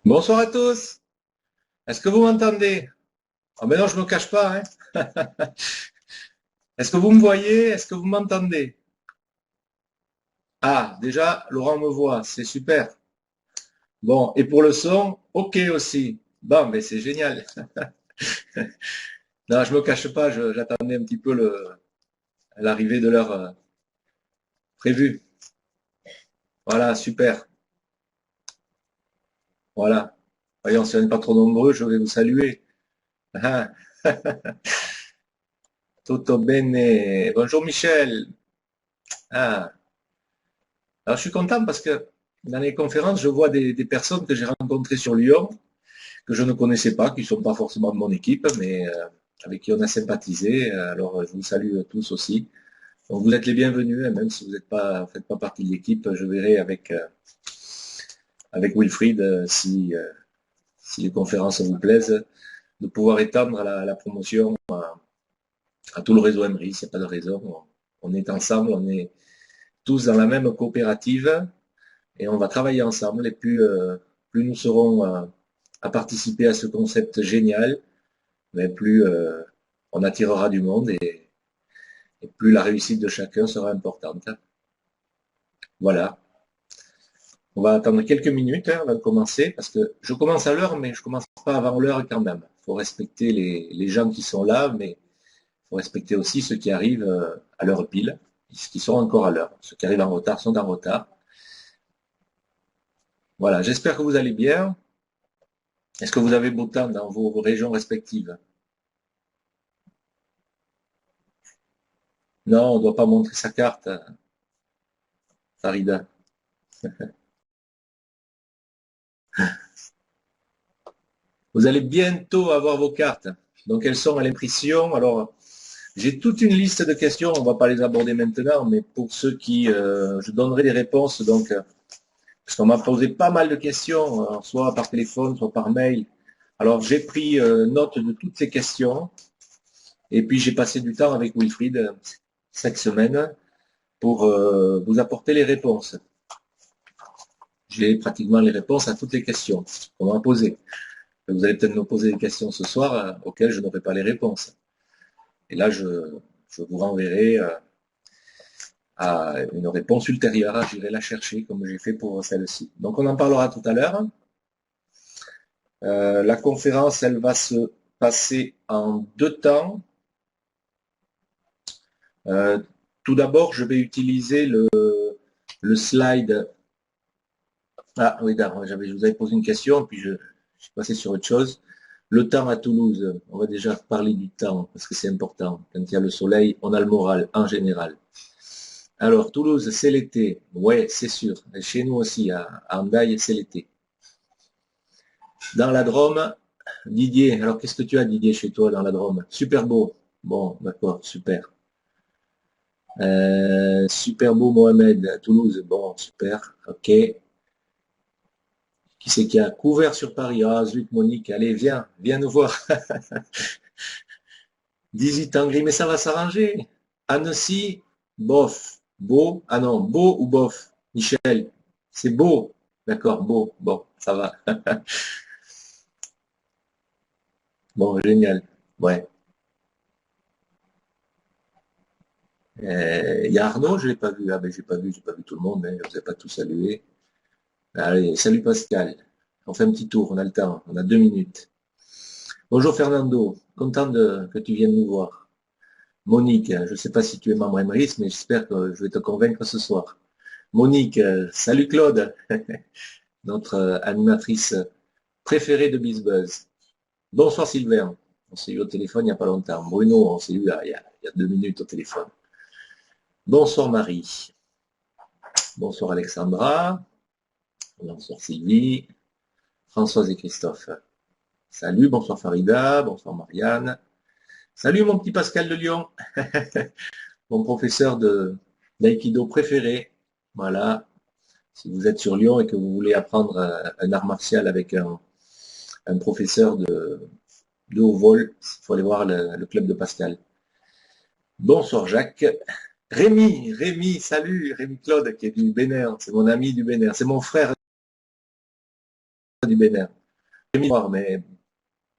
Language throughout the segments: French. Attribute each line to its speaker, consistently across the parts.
Speaker 1: Bonsoir à tous. Est-ce que vous m'entendez? Ah ben non, je me cache pas, hein. Est-ce que vous me voyez? Est-ce que vous m'entendez? Ah, déjà, Laurent me voit, c'est super. Bon, et pour le son, ok aussi. Bon, mais c'est génial. Non, je me cache pas, j'attendais un petit peu l'arrivée de l'heure prévue. Voilà, super. Voilà. Voyons, si on n'est pas trop nombreux, je vais vous saluer. Ah, tutto bene. Bonjour Michel. Ah, alors je suis content parce que dans les conférences, je vois des personnes que j'ai rencontrées sur Lyon, que je ne connaissais pas, qui ne sont pas forcément de mon équipe, mais avec qui on a sympathisé. Alors je vous salue tous aussi. Donc vous êtes les bienvenus, hein, même si vous faites pas partie de l'équipe, je verrai avec Wilfried si les conférences vous plaisent, de pouvoir étendre la promotion à tout le réseau Emery, s'il n'y a pas de raison. On est ensemble, on est tous dans la même coopérative et on va travailler ensemble. Et plus nous serons à participer à ce concept génial, mais plus on attirera du monde et plus la réussite de chacun sera importante. Voilà. On va attendre quelques minutes avant de commencer, parce que je commence à l'heure, mais je commence pas avant l'heure quand même. Il faut respecter les gens qui sont là, mais il faut respecter aussi ceux qui arrivent à l'heure pile, qui sont encore à l'heure. Ceux qui arrivent en retard sont en retard. Voilà, j'espère que vous allez bien. Est-ce que vous avez beau temps dans vos régions respectives? Non, on ne doit pas montrer sa carte, Farida. Vous allez bientôt avoir vos cartes. Donc elles sont à l'impression. Alors j'ai toute une liste de questions, on ne va pas les aborder maintenant, mais pour ceux qui, je donnerai des réponses. Donc, parce qu'on m'a posé pas mal de questions, soit par téléphone, soit par mail. Alors j'ai pris note de toutes ces questions et puis j'ai passé du temps avec Wilfried cette semaine pour vous apporter les réponses. J'ai pratiquement les réponses à toutes les questions qu'on m'a posées. Vous allez peut-être me poser des questions ce soir auxquelles je n'aurai pas les réponses. Et là, je vous renverrai à une réponse ultérieure. J'irai la chercher comme j'ai fait pour celle-ci. Donc, on en parlera tout à l'heure. La conférence, elle va se passer en deux temps. Euh, Tout d'abord, je vais utiliser le slide. Ah oui, d'accord, je vous avais posé une question, puis je suis passé sur autre chose. Le temps à Toulouse, on va déjà parler du temps, parce que c'est important. Quand il y a le soleil, on a le moral, en général. Alors, Toulouse, c'est l'été. Ouais, c'est sûr. Et chez nous aussi, à Hendaye, c'est l'été. Dans la Drôme, Didier. Alors, qu'est-ce que tu as, Didier, chez toi, dans la Drôme? Super beau. Bon, d'accord, super. Super beau, Mohamed, à Toulouse. Bon, super. Ok. Qui c'est qui a couvert sur Paris? Ah, zut, Monique, allez, viens nous voir. 18 ans gris, mais ça va s'arranger. Annecy, bof. Beau. Ah non, beau ou bof? Michel, c'est beau. D'accord, beau. Bon, ça va. Bon, génial. Ouais. Il y a Arnaud, je l'ai pas vu. Ah ben j'ai pas vu tout le monde, mais je vous ai pas tous salué. Allez, salut Pascal. On fait un petit tour, on a le temps, on a 2 minutes. Bonjour Fernando, content que tu viennes nous voir. Monique, je ne sais pas si tu es membre Emrys, mais j'espère que je vais te convaincre ce soir. Monique, salut Claude, notre animatrice préférée de BizBuzz. Bonsoir Sylvain, on s'est eu au téléphone il n'y a pas longtemps. Bruno, on s'est eu il y a 2 minutes au téléphone. Bonsoir Marie. Bonsoir Alexandra. Bonsoir Sylvie. Françoise et Christophe. Salut, bonsoir Farida. Bonsoir Marianne. Salut mon petit Pascal de Lyon. Mon professeur d'aïkido préféré. Voilà. Si vous êtes sur Lyon et que vous voulez apprendre un art martial avec un professeur de haut vol, il faut aller voir le club de Pascal. Bonsoir Jacques. Rémi, salut, Rémi Claude qui est du Bénin, c'est mon ami du Bénin, c'est mon frère du Bénin. Mais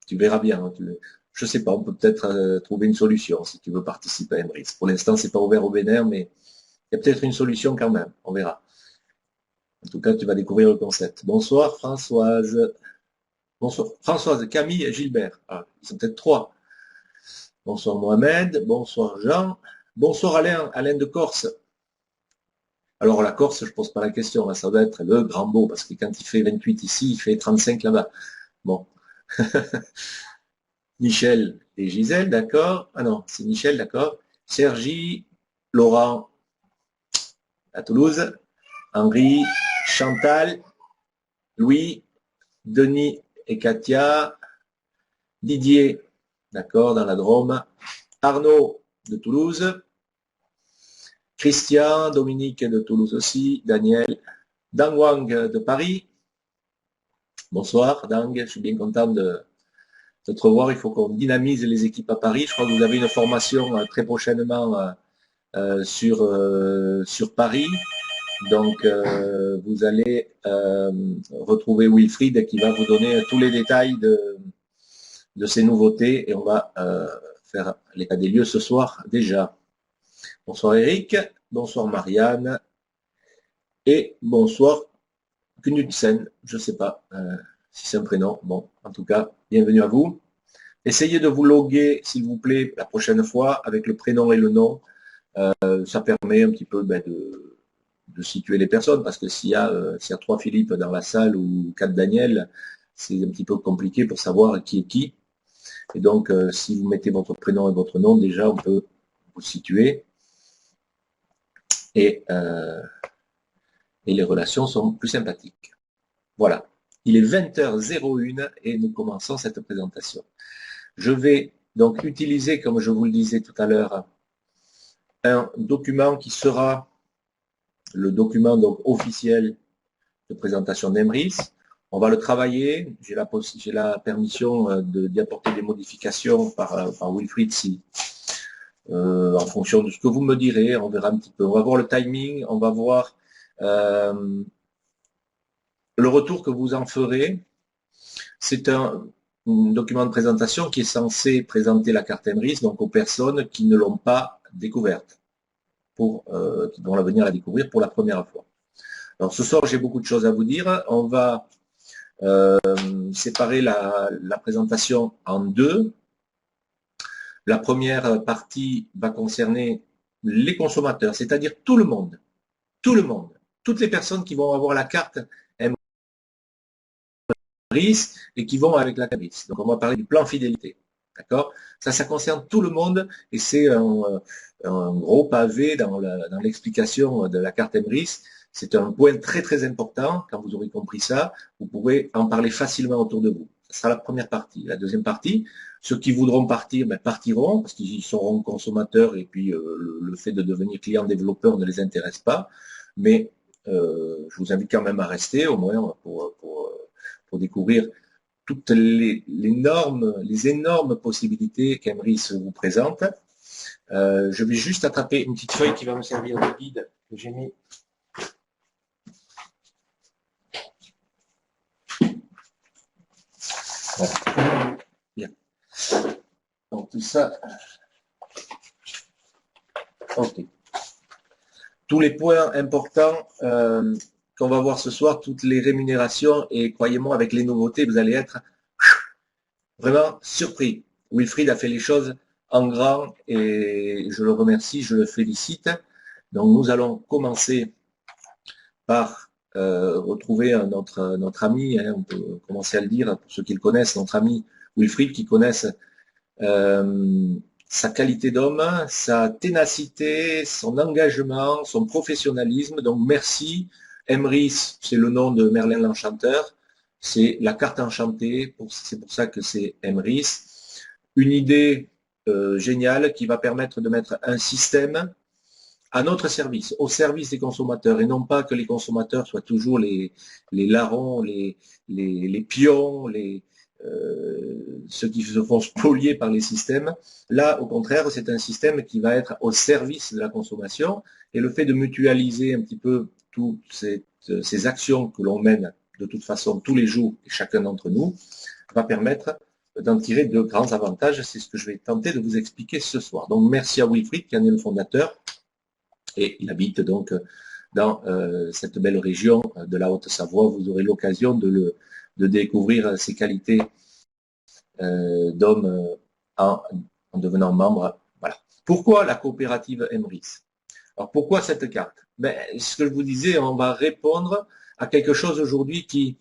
Speaker 1: tu verras bien. Je sais pas, on peut peut-être trouver une solution si tu veux participer à Emrys. Pour l'instant, c'est pas ouvert au Bénin, mais il y a peut-être une solution quand même. On verra. En tout cas, tu vas découvrir le concept. Bonsoir Françoise. Bonsoir Françoise, Camille et Gilbert. Ah, ils sont peut-être trois. Bonsoir Mohamed. Bonsoir Jean. Bonsoir Alain, Alain de Corse. Alors la Corse, je pose pas la question, là, ça doit être le grand beau, parce que quand il fait 28 ici, il fait 35 là-bas. Bon. Michel et Gisèle, d'accord. Ah non, c'est Michel, d'accord. Sergi, Laurent à Toulouse, Henri, Chantal, Louis, Denis et Katia, Didier, d'accord, dans la Drôme, Arnaud de Toulouse, Christian, Dominique de Toulouse aussi, Daniel, Dang Wang de Paris. Bonsoir Dang, je suis bien content de te revoir. Il faut qu'on dynamise les équipes à Paris. Je crois que vous avez une formation très prochainement sur Paris. Donc vous allez retrouver Wilfried qui va vous donner tous les détails de ces nouveautés et on va faire l'état des lieux ce soir déjà. Bonsoir Eric, bonsoir Marianne et bonsoir Knudsen, je ne sais pas si c'est un prénom. Bon, en tout cas, bienvenue à vous. Essayez de vous loguer, s'il vous plaît, la prochaine fois avec le prénom et le nom. Ça permet un petit peu de situer les personnes, parce que s'il y a 3 Philippe dans la salle ou 4 Daniel, c'est un petit peu compliqué pour savoir qui est qui. Et donc, si vous mettez votre prénom et votre nom, déjà, on peut vous situer. Et les relations sont plus sympathiques. Voilà. Il est 20h01 et nous commençons cette présentation. Je vais donc utiliser, comme je vous le disais tout à l'heure, un document qui sera le document donc officiel de présentation d'Emrys. On va le travailler. J'ai la permission d'y apporter des modifications par Wilfried si, en fonction de ce que vous me direz. On verra un petit peu. On va voir le timing. On va voir le retour que vous en ferez. C'est un document de présentation qui est censé présenter la carte Emrys donc aux personnes qui ne l'ont pas découverte, qui vont venir la découvrir pour la première fois. Alors ce soir, j'ai beaucoup de choses à vous dire. On va séparer la présentation en deux. La première partie va concerner les consommateurs, c'est-à-dire tout le monde, toutes les personnes qui vont avoir la carte Emrys et qui vont avec la carte Emrys. Donc on va parler du plan fidélité. D'accord? Ça concerne tout le monde et c'est un gros pavé dans l'explication de la carte Emrys. C'est un point très très important. Quand vous aurez compris ça, vous pourrez en parler facilement autour de vous. Ce sera la première partie. La deuxième partie, ceux qui voudront partir, partiront parce qu'ils seront consommateurs et puis le fait de devenir client développeur ne les intéresse pas. Mais je vous invite quand même à rester au moins pour découvrir toutes les énormes possibilités qu'Emrys vous présente. Je vais juste attraper une petite feuille qui va me servir de guide que j'ai mis. Voilà. Bien. Donc tout ça. Ok. Tous les points importants qu'on va voir ce soir, toutes les rémunérations, et croyez-moi, avec les nouveautés, vous allez être vraiment surpris. Wilfried a fait les choses en grand et je le remercie, je le félicite. Donc nous allons commencer par retrouver notre ami, hein, on peut commencer à le dire pour ceux qui le connaissent, notre ami Wilfried, qui connaissent sa qualité d'homme, sa ténacité, son engagement, son professionnalisme. Donc merci. Emrys, c'est le nom de Merlin l'Enchanteur. C'est la carte enchantée, c'est pour ça que c'est Emrys. Une idée géniale qui va permettre de mettre un système à notre service, au service des consommateurs, et non pas que les consommateurs soient toujours les larrons, les pions, ceux qui se font spolier par les systèmes. Là, au contraire, c'est un système qui va être au service de la consommation, et le fait de mutualiser un petit peu toutes ces actions que l'on mène de toute façon tous les jours, et chacun d'entre nous, va permettre d'en tirer de grands avantages. C'est ce que je vais tenter de vous expliquer ce soir. Donc merci à Wilfried qui en est le fondateur, et il habite donc dans cette belle région de la Haute-Savoie. Vous aurez l'occasion de découvrir ses qualités d'homme en devenant membre. Voilà. Pourquoi la coopérative Emrys? Alors pourquoi cette carte? Ben, ce que je vous disais, on va répondre à quelque chose aujourd'hui qui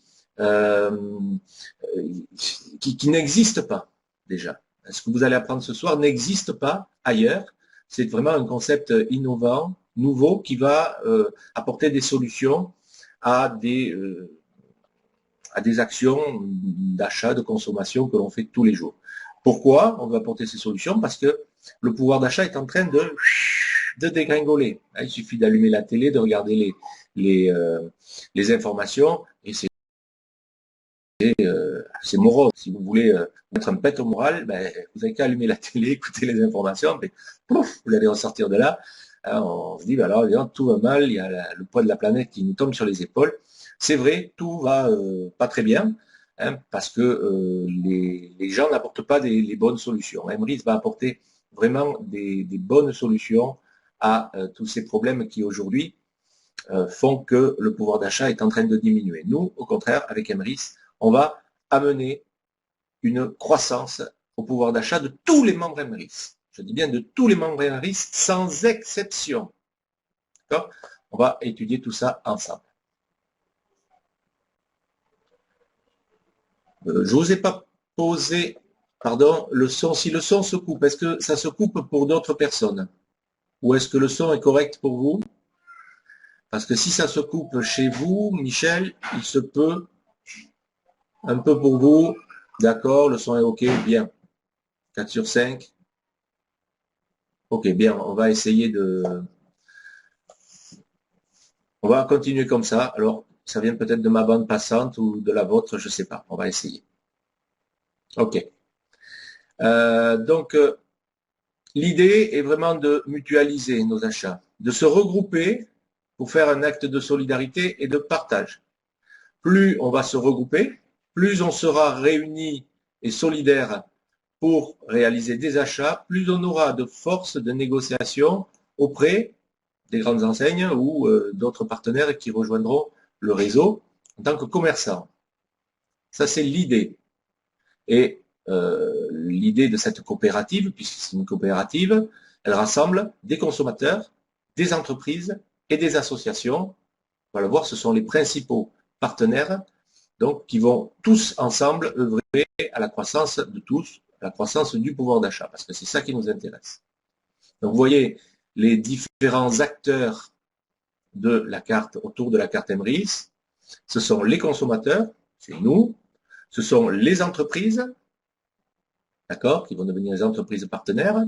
Speaker 1: n'existe pas déjà. Ce que vous allez apprendre ce soir n'existe pas ailleurs. C'est vraiment un concept innovant, nouveau, qui va apporter des solutions à des actions d'achat, de consommation que l'on fait tous les jours. Pourquoi on veut apporter ces solutions? Parce que le pouvoir d'achat est en train de dégringoler. Il suffit d'allumer la télé, de regarder les informations, et c'est morose. Si vous voulez mettre un pet au moral, ben, vous n'avez qu'à allumer la télé, écouter les informations, mais pouf, vous allez ressortir de là. On se dit, ben alors, tout va mal, il y a le poids de la planète qui nous tombe sur les épaules. C'est vrai, tout va pas très bien, parce que les gens n'apportent pas les bonnes solutions. Emrys va apporter vraiment des bonnes solutions à tous ces problèmes qui aujourd'hui font que le pouvoir d'achat est en train de diminuer. Nous, au contraire, avec Emrys, on va amener une croissance au pouvoir d'achat de tous les membres Emrys. Je dis bien de tous les membres Emrys, sans exception. D'accord? On va étudier tout ça ensemble. Je ne vous ai pas posé, pardon, le son. Si le son se coupe, est-ce que ça se coupe pour d'autres personnes? Ou est-ce que le son est correct pour vous? Parce que si ça se coupe chez vous, Michel, il se peut, un peu pour vous, d'accord, le son est OK, bien. 4 sur 5. OK, bien, on va essayer de... On va continuer comme ça. Alors, ça vient peut-être de ma bande passante ou de la vôtre, je ne sais pas. On va essayer. OK. Donc, l'idée est vraiment de mutualiser nos achats, de se regrouper pour faire un acte de solidarité et de partage. Plus on va se regrouper, plus on sera réunis et solidaires pour réaliser des achats, plus on aura de force de négociation auprès des grandes enseignes ou d'autres partenaires qui rejoindront le réseau en tant que commerçants. Ça, c'est l'idée. Et l'idée de cette coopérative, puisque c'est une coopérative, elle rassemble des consommateurs, des entreprises et des associations. On va le voir, ce sont les principaux partenaires donc, qui vont tous ensemble œuvrer à la croissance de tous, à la croissance du pouvoir d'achat, parce que c'est ça qui nous intéresse. Donc, vous voyez les différents acteurs de la carte, autour de la carte Emrys. Ce sont les consommateurs, c'est nous, ce sont les entreprises, d'accord, qui vont devenir les entreprises partenaires,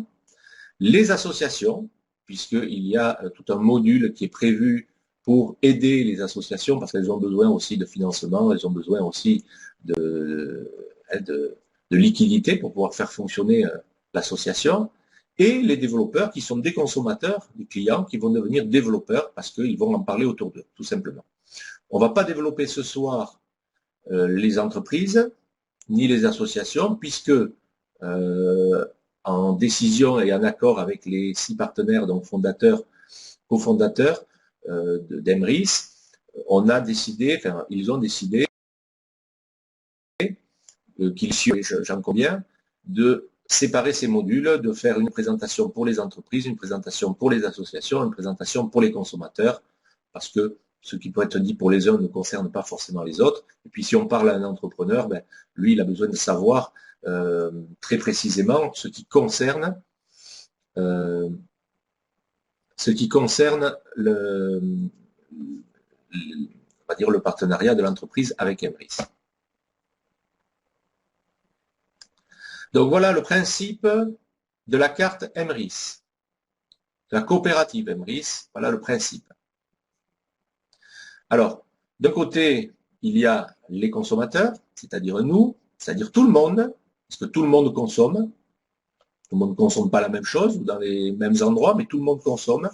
Speaker 1: les associations, puisqu'il y a tout un module qui est prévu pour aider les associations, parce qu'elles ont besoin aussi de financement, elles ont besoin aussi de liquidité pour pouvoir faire fonctionner l'association, et les développeurs qui sont des consommateurs, des clients, qui vont devenir développeurs parce qu'ils vont en parler autour d'eux, tout simplement. On ne va pas développer ce soir les entreprises, ni les associations, puisque en décision et en accord avec les 6 partenaires, donc fondateurs, cofondateurs d'Emrys, on a décidé, enfin, ils ont décidé qu'ils j'en conviens, de séparer ces modules, de faire une présentation pour les entreprises, une présentation pour les associations, une présentation pour les consommateurs, parce que ce qui peut être dit pour les uns ne concerne pas forcément les autres. Et puis si on parle à un entrepreneur, ben, lui, il a besoin de savoir très précisément ce qui concerne le, on va dire le partenariat de l'entreprise avec Emrys. Donc voilà le principe de la carte Emrys, de la coopérative Emrys, voilà le principe. Alors, d'un côté, il y a les consommateurs, c'est-à-dire nous, c'est-à-dire tout le monde, parce que tout le monde consomme. Tout le monde ne consomme pas la même chose ou dans les mêmes endroits, mais tout le monde consomme.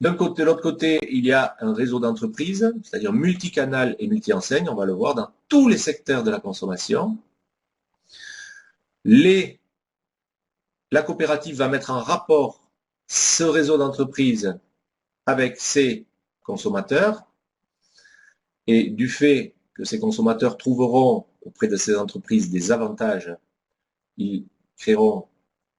Speaker 1: D'un côté, de l'autre côté, il y a un réseau d'entreprises, c'est-à-dire multicanal et multi-enseigne, on va le voir dans tous les secteurs de la consommation. La coopérative va mettre en rapport ce réseau d'entreprises avec ses consommateurs, et du fait que ces consommateurs trouveront auprès de ces entreprises des avantages, ils créeront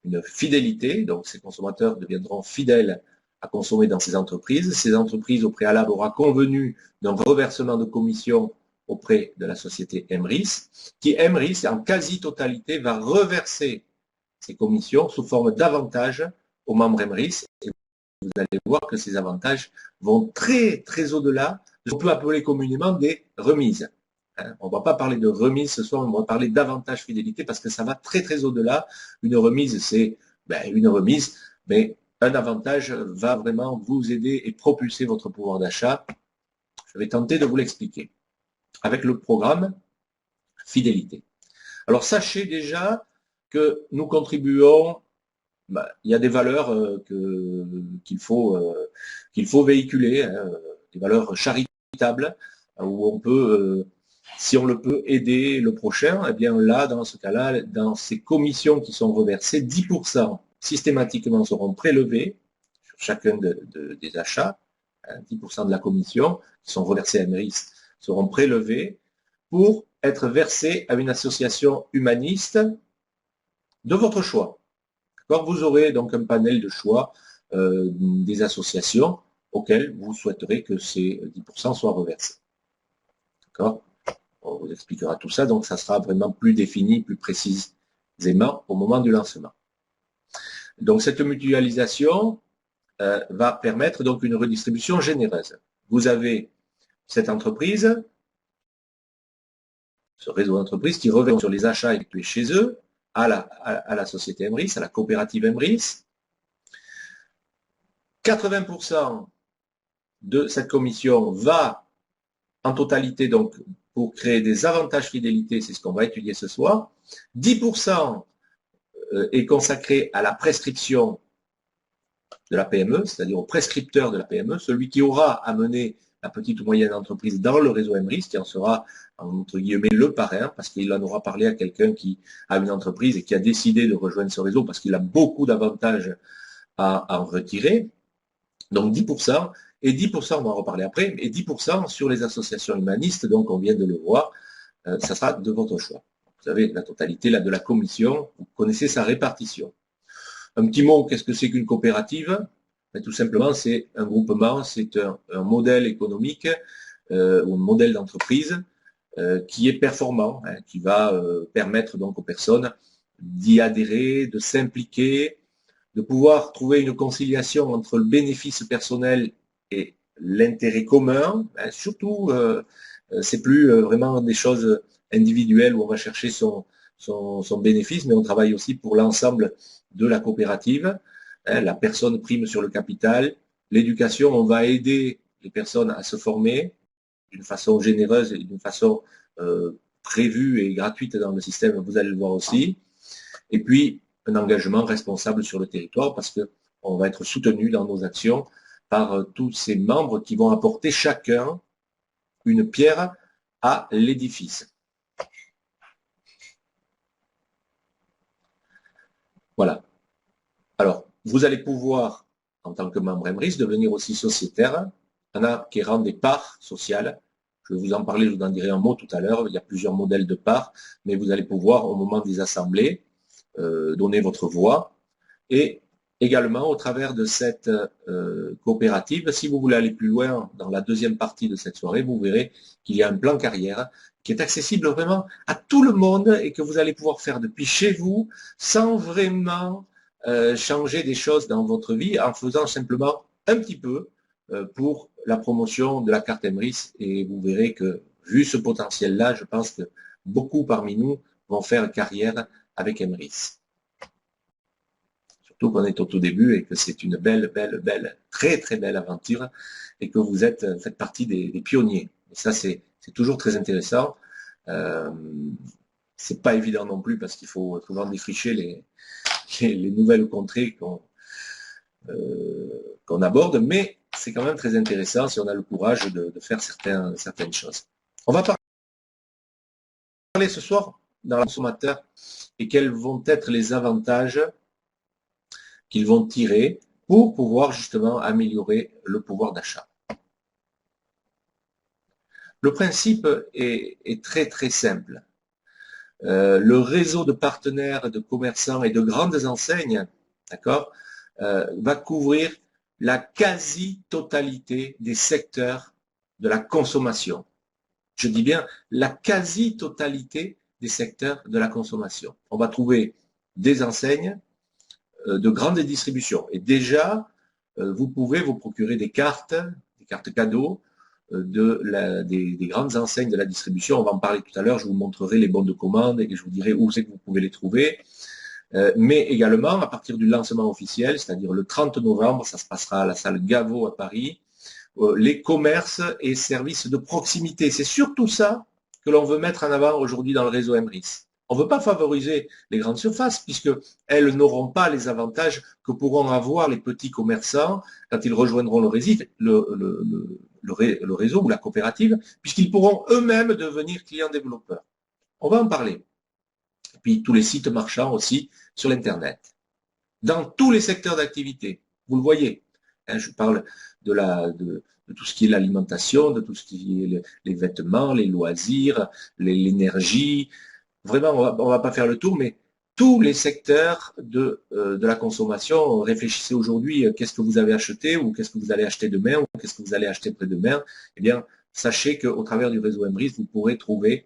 Speaker 1: une fidélité, donc ces consommateurs deviendront fidèles à consommer dans ces entreprises. Ces entreprises, au préalable, aura convenu d'un reversement de commission auprès de la société Emrys, qui Emrys, en quasi-totalité, va reverser ces commissions sous forme d'avantages aux membres Emrys. Et vous allez voir que ces avantages vont très, très au-delà de ce qu'on peut appeler communément des remises. On ne va pas parler de remise ce soir, on va parler d'avantage fidélité parce que ça va très très au-delà. Une remise, c'est une remise, mais un avantage va vraiment vous aider et propulser votre pouvoir d'achat. Je vais tenter de vous l'expliquer avec le programme fidélité. Alors sachez déjà que nous contribuons, il y a des valeurs qu'il faut véhiculer, des valeurs charitables, où on peut si on le peut aider le prochain, eh bien là, dans ce cas-là, dans ces commissions qui sont reversées, 10% systématiquement seront prélevés sur chacun des achats, 10% de la commission qui sont reversés à Meris seront prélevés pour être versés à une association humaniste de votre choix. Vous aurez donc un panel de choix des associations auxquelles vous souhaiterez que ces 10% soient reversés. D'accord ? On vous expliquera tout ça, donc ça sera vraiment plus défini, plus précisément au moment du lancement. Donc cette mutualisation va permettre donc une redistribution généreuse. Vous avez cette entreprise, ce réseau d'entreprises qui revient sur les achats effectués chez eux à la société Emrys, à la coopérative Emrys. 80% de cette commission va en totalité donc pour créer des avantages fidélité, c'est ce qu'on va étudier ce soir. 10% est consacré à la prescription de la PME, c'est-à-dire au prescripteur de la PME, celui qui aura amené la petite ou moyenne entreprise dans le réseau Emrys, qui en sera, entre guillemets, le parrain, parce qu'il en aura parlé à quelqu'un qui a une entreprise et qui a décidé de rejoindre ce réseau parce qu'il a beaucoup d'avantages à en retirer. Donc 10%, et 10%, on va en reparler après, et 10% sur les associations humanistes, donc on vient de le voir, ça sera de votre choix. Vous avez la totalité là, de la commission, vous connaissez sa répartition. Un petit mot, qu'est-ce que c'est qu'une coopérative? Tout simplement, c'est un groupement, c'est un modèle économique ou un modèle d'entreprise qui est performant, qui va permettre donc aux personnes d'y adhérer, de s'impliquer, de pouvoir trouver une conciliation entre le bénéfice personnel et l'intérêt commun. Surtout, c'est plus vraiment des choses individuelles où on va chercher son bénéfice, mais on travaille aussi pour l'ensemble de la coopérative. La personne prime sur le capital. L'éducation, on va aider les personnes à se former d'une façon généreuse et d'une façon prévue et gratuite dans le système, vous allez le voir aussi. Et puis, un engagement responsable sur le territoire parce qu'on va être soutenu dans nos actions par tous ces membres qui vont apporter chacun une pierre à l'édifice. Voilà. Alors, vous allez pouvoir, en tant que membre Emrys, devenir aussi sociétaire. Il y en a qui rendent des parts sociales. Je vais vous en parler, je vous en dirai un mot tout à l'heure. Il y a plusieurs modèles de parts, mais vous allez pouvoir, au moment des assemblées, donner votre voix. Et également, au travers de cette coopérative, si vous voulez aller plus loin dans la deuxième partie de cette soirée, vous verrez qu'il y a un plan carrière qui est accessible vraiment à tout le monde et que vous allez pouvoir faire depuis chez vous sans vraiment changer des choses dans votre vie en faisant simplement un petit peu pour la promotion de la carte Emrys. Et vous verrez que, vu ce potentiel-là, je pense que beaucoup parmi nous vont faire carrière avec Emrys. Surtout qu'on est au tout début et que c'est une belle, très très belle aventure et que vous faites partie des pionniers. Et ça, c'est toujours très intéressant. C'est pas évident non plus parce qu'il faut souvent défricher les nouvelles contrées qu'on aborde, mais c'est quand même très intéressant si on a le courage de faire certaines choses. On va parler ce soir dans le consommateur et quels vont être les avantages qu'ils vont tirer pour pouvoir justement améliorer le pouvoir d'achat. Le principe est très très simple. Le réseau de partenaires, de commerçants et de grandes enseignes, d'accord, va couvrir la quasi-totalité des secteurs de la consommation. Je dis bien la quasi-totalité des secteurs de la consommation. On va trouver des enseignes de grande distribution. Et déjà, vous pouvez vous procurer des cartes cadeaux des grandes enseignes de la distribution. On va en parler tout à l'heure, je vous montrerai les bons de commande et je vous dirai où c'est que vous pouvez les trouver. Mais également, à partir du lancement officiel, c'est-à-dire le 30 novembre, ça se passera à la salle Gaveau à Paris, les commerces et services de proximité. C'est surtout ça que l'on veut mettre en avant aujourd'hui dans le réseau MRIS. On ne veut pas favoriser les grandes surfaces puisqu'elles n'auront pas les avantages que pourront avoir les petits commerçants quand ils rejoindront le réseau ou la coopérative, puisqu'ils pourront eux-mêmes devenir clients développeurs. On va en parler. Et puis tous les sites marchands aussi sur l'Internet. Dans tous les secteurs d'activité, vous le voyez. Hein, je parle de tout ce qui est l'alimentation, de tout ce qui est les vêtements, les loisirs, l'énergie. Vraiment, on va pas faire le tour, mais tous les secteurs de la consommation, réfléchissez aujourd'hui, qu'est-ce que vous avez acheté ou qu'est-ce que vous allez acheter demain ou qu'est-ce que vous allez acheter après-demain. Eh bien, sachez qu'au travers du réseau MRIS, vous pourrez trouver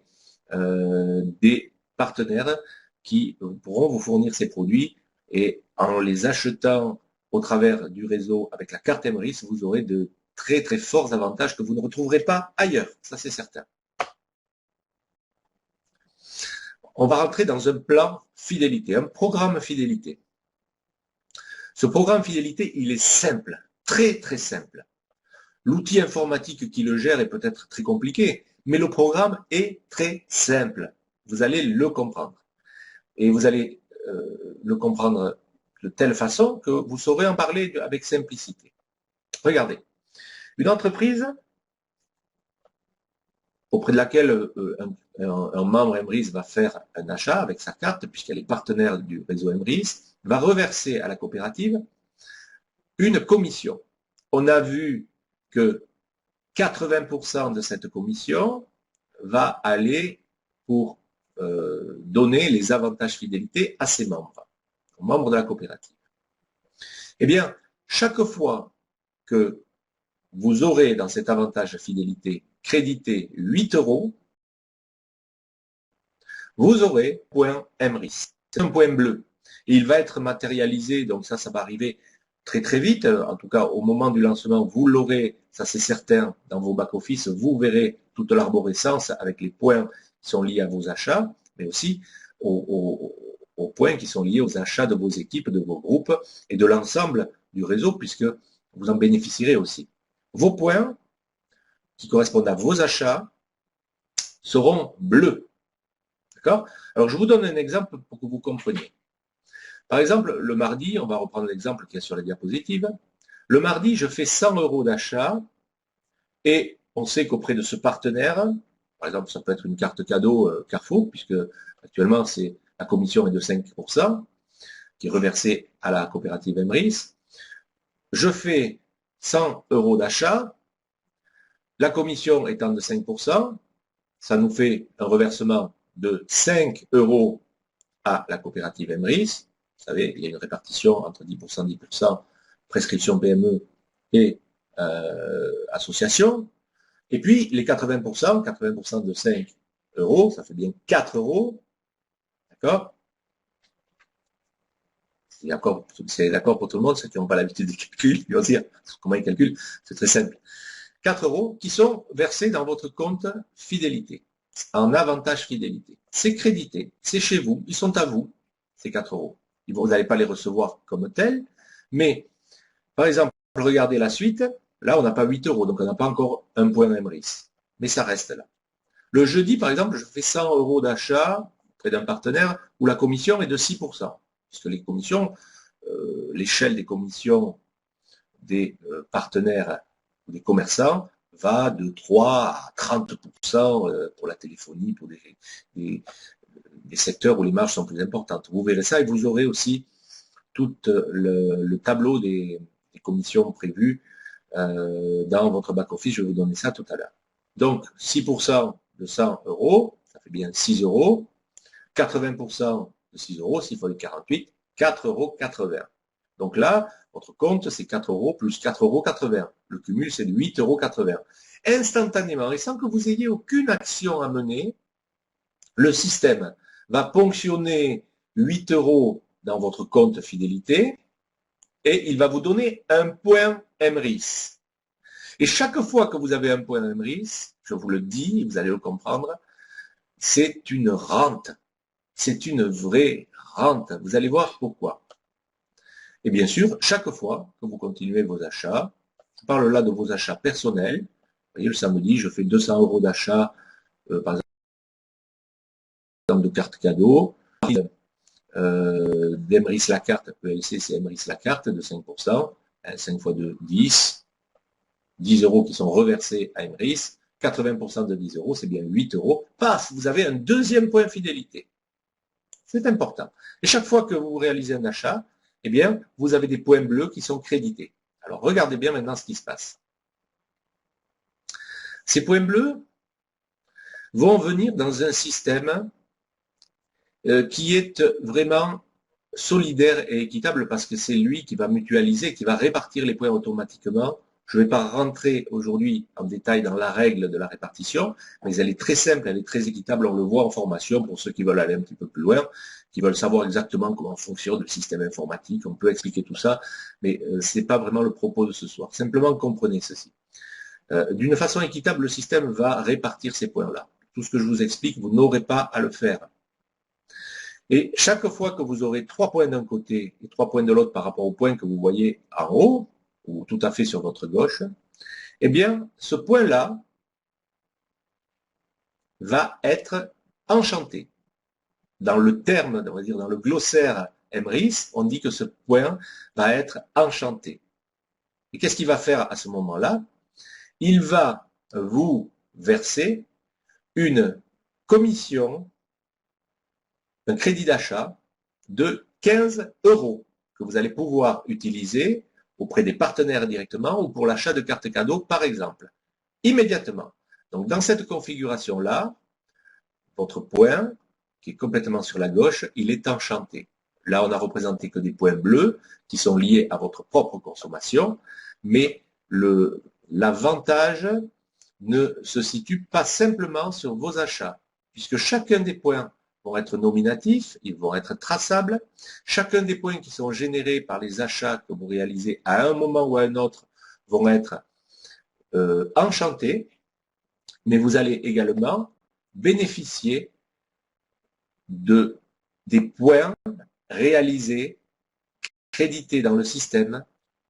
Speaker 1: des partenaires qui pourront vous fournir ces produits et en les achetant au travers du réseau avec la carte MRIS, vous aurez de très très forts avantages que vous ne retrouverez pas ailleurs, ça c'est certain. On va rentrer dans un plan fidélité, un programme fidélité. Ce programme fidélité, il est simple, très très simple. L'outil informatique qui le gère est peut-être très compliqué, mais le programme est très simple. Vous allez le comprendre. Et vous allez le comprendre de telle façon que vous saurez en parler avec simplicité. Regardez, une entreprise auprès de laquelle un membre MRIS va faire un achat avec sa carte, puisqu'elle est partenaire du réseau MRIS, va reverser à la coopérative une commission. On a vu que 80% de cette commission va aller pour donner les avantages fidélité à ses membres, aux membres de la coopérative. Eh bien, chaque fois que vous aurez dans cet avantage fidélité crédité 8 €, vous aurez point MRIS. C'est un point bleu. Et il va être matérialisé, donc ça va arriver très très vite. En tout cas, au moment du lancement, vous l'aurez, ça c'est certain, dans vos back-office, vous verrez toute l'arborescence avec les points qui sont liés à vos achats, mais aussi aux points qui sont liés aux achats de vos équipes, de vos groupes et de l'ensemble du réseau, puisque vous en bénéficierez aussi. Vos points qui correspondent à vos achats seront bleus. D'accord? Alors, je vous donne un exemple pour que vous compreniez. Par exemple, le mardi, on va reprendre l'exemple qui est sur la diapositive. Le mardi, je fais 100 € d'achat et on sait qu'auprès de ce partenaire, par exemple, ça peut être une carte cadeau Carrefour, puisque actuellement, la commission est de 5%, qui est reversée à la coopérative MRIS. Je fais 100 € d'achat, la commission étant de 5%, ça nous fait un reversement de 5 € à la coopérative MRIS. Vous savez, il y a une répartition entre 10%, 10%, prescription PME et association. Et puis, les 80%, 80% de 5 €, ça fait bien 4 €. D'accord? C'est d'accord pour tout le monde, ceux qui n'ont pas l'habitude des calculs, ils vont dire comment ils calculent, c'est très simple. 4 € qui sont versés dans votre compte fidélité, en avantage fidélité. C'est crédité, c'est chez vous, ils sont à vous, ces 4 €. Vous n'allez pas les recevoir comme tels, mais par exemple, regardez la suite, là on n'a pas 8 €, donc on n'a pas encore un point MRIS, mais ça reste là. Le jeudi, par exemple, je fais 100 € d'achat auprès d'un partenaire où la commission est de 6%, puisque les commissions, l'échelle des commissions des partenaires des commerçants va de 3 à 30% pour la téléphonie, pour des secteurs où les marges sont plus importantes. Vous verrez ça et vous aurez aussi tout le tableau des commissions prévues dans votre back-office. Je vais vous donner ça tout à l'heure. Donc, 6% de 100 euros, ça fait bien 6 euros. 80% de 6 euros, s'il faut les 48, 4,80 euros. Donc là, votre compte, c'est 4 euros plus 4,80 euros. Le cumul, c'est de 8,80 euros. Instantanément, et sans que vous ayez aucune action à mener, le système va ponctionner 8 euros dans votre compte fidélité et il va vous donner un point MRIS. Et chaque fois que vous avez un point MRIS, je vous le dis, vous allez le comprendre, c'est une rente. C'est une vraie rente. Vous allez voir pourquoi. Et bien sûr, chaque fois que vous continuez vos achats, je parle là de vos achats personnels. Vous voyez, le samedi, je fais 200 euros d'achat, par exemple, de carte cadeau. D'Emrys la carte, ELC, c'est Emrys la carte de 5%, 5 fois 2, 10. 10 euros qui sont reversés à Emrys. 80% de 10 euros, c'est bien 8 euros. Paf, vous avez un deuxième point fidélité. C'est important. Et chaque fois que vous réalisez un achat, eh bien, vous avez des points bleus qui sont crédités. Alors, regardez bien maintenant ce qui se passe. Ces points bleus vont venir dans un système qui est vraiment solidaire et équitable parce que c'est lui qui va mutualiser, qui va répartir les points automatiquement. Je ne vais pas rentrer aujourd'hui en détail dans la règle de la répartition, mais elle est très simple, elle est très équitable, on le voit en formation pour ceux qui veulent aller un petit peu plus loin, qui veulent savoir exactement comment fonctionne le système informatique, on peut expliquer tout ça, mais ce n'est pas vraiment le propos de ce soir. Simplement comprenez ceci. D'une façon équitable, le système va répartir ces points-là. Tout ce que je vous explique, vous n'aurez pas à le faire. Et chaque fois que vous aurez 3 points d'un côté et 3 points de l'autre par rapport au point que vous voyez en haut, ou tout à fait sur votre gauche, eh bien, ce point-là va être enchanté. Dans le terme, on va dire dans le glossaire Emrys, on dit que ce point va être enchanté. Et qu'est-ce qu'il va faire à ce moment-là? Il va vous verser une commission, un crédit d'achat de 15 euros que vous allez pouvoir utiliser auprès des partenaires directement ou pour l'achat de cartes cadeaux, par exemple, immédiatement. Donc, dans cette configuration-là, votre point, qui est complètement sur la gauche, il est enchanté. Là, on n'a représenté que des points bleus qui sont liés à votre propre consommation, mais l'avantage ne se situe pas simplement sur vos achats, puisque chacun des points vont être nominatifs, ils vont être traçables. Chacun des points qui sont générés par les achats que vous réalisez à un moment ou à un autre vont être enchantés, mais vous allez également bénéficier des points réalisés, crédités dans le système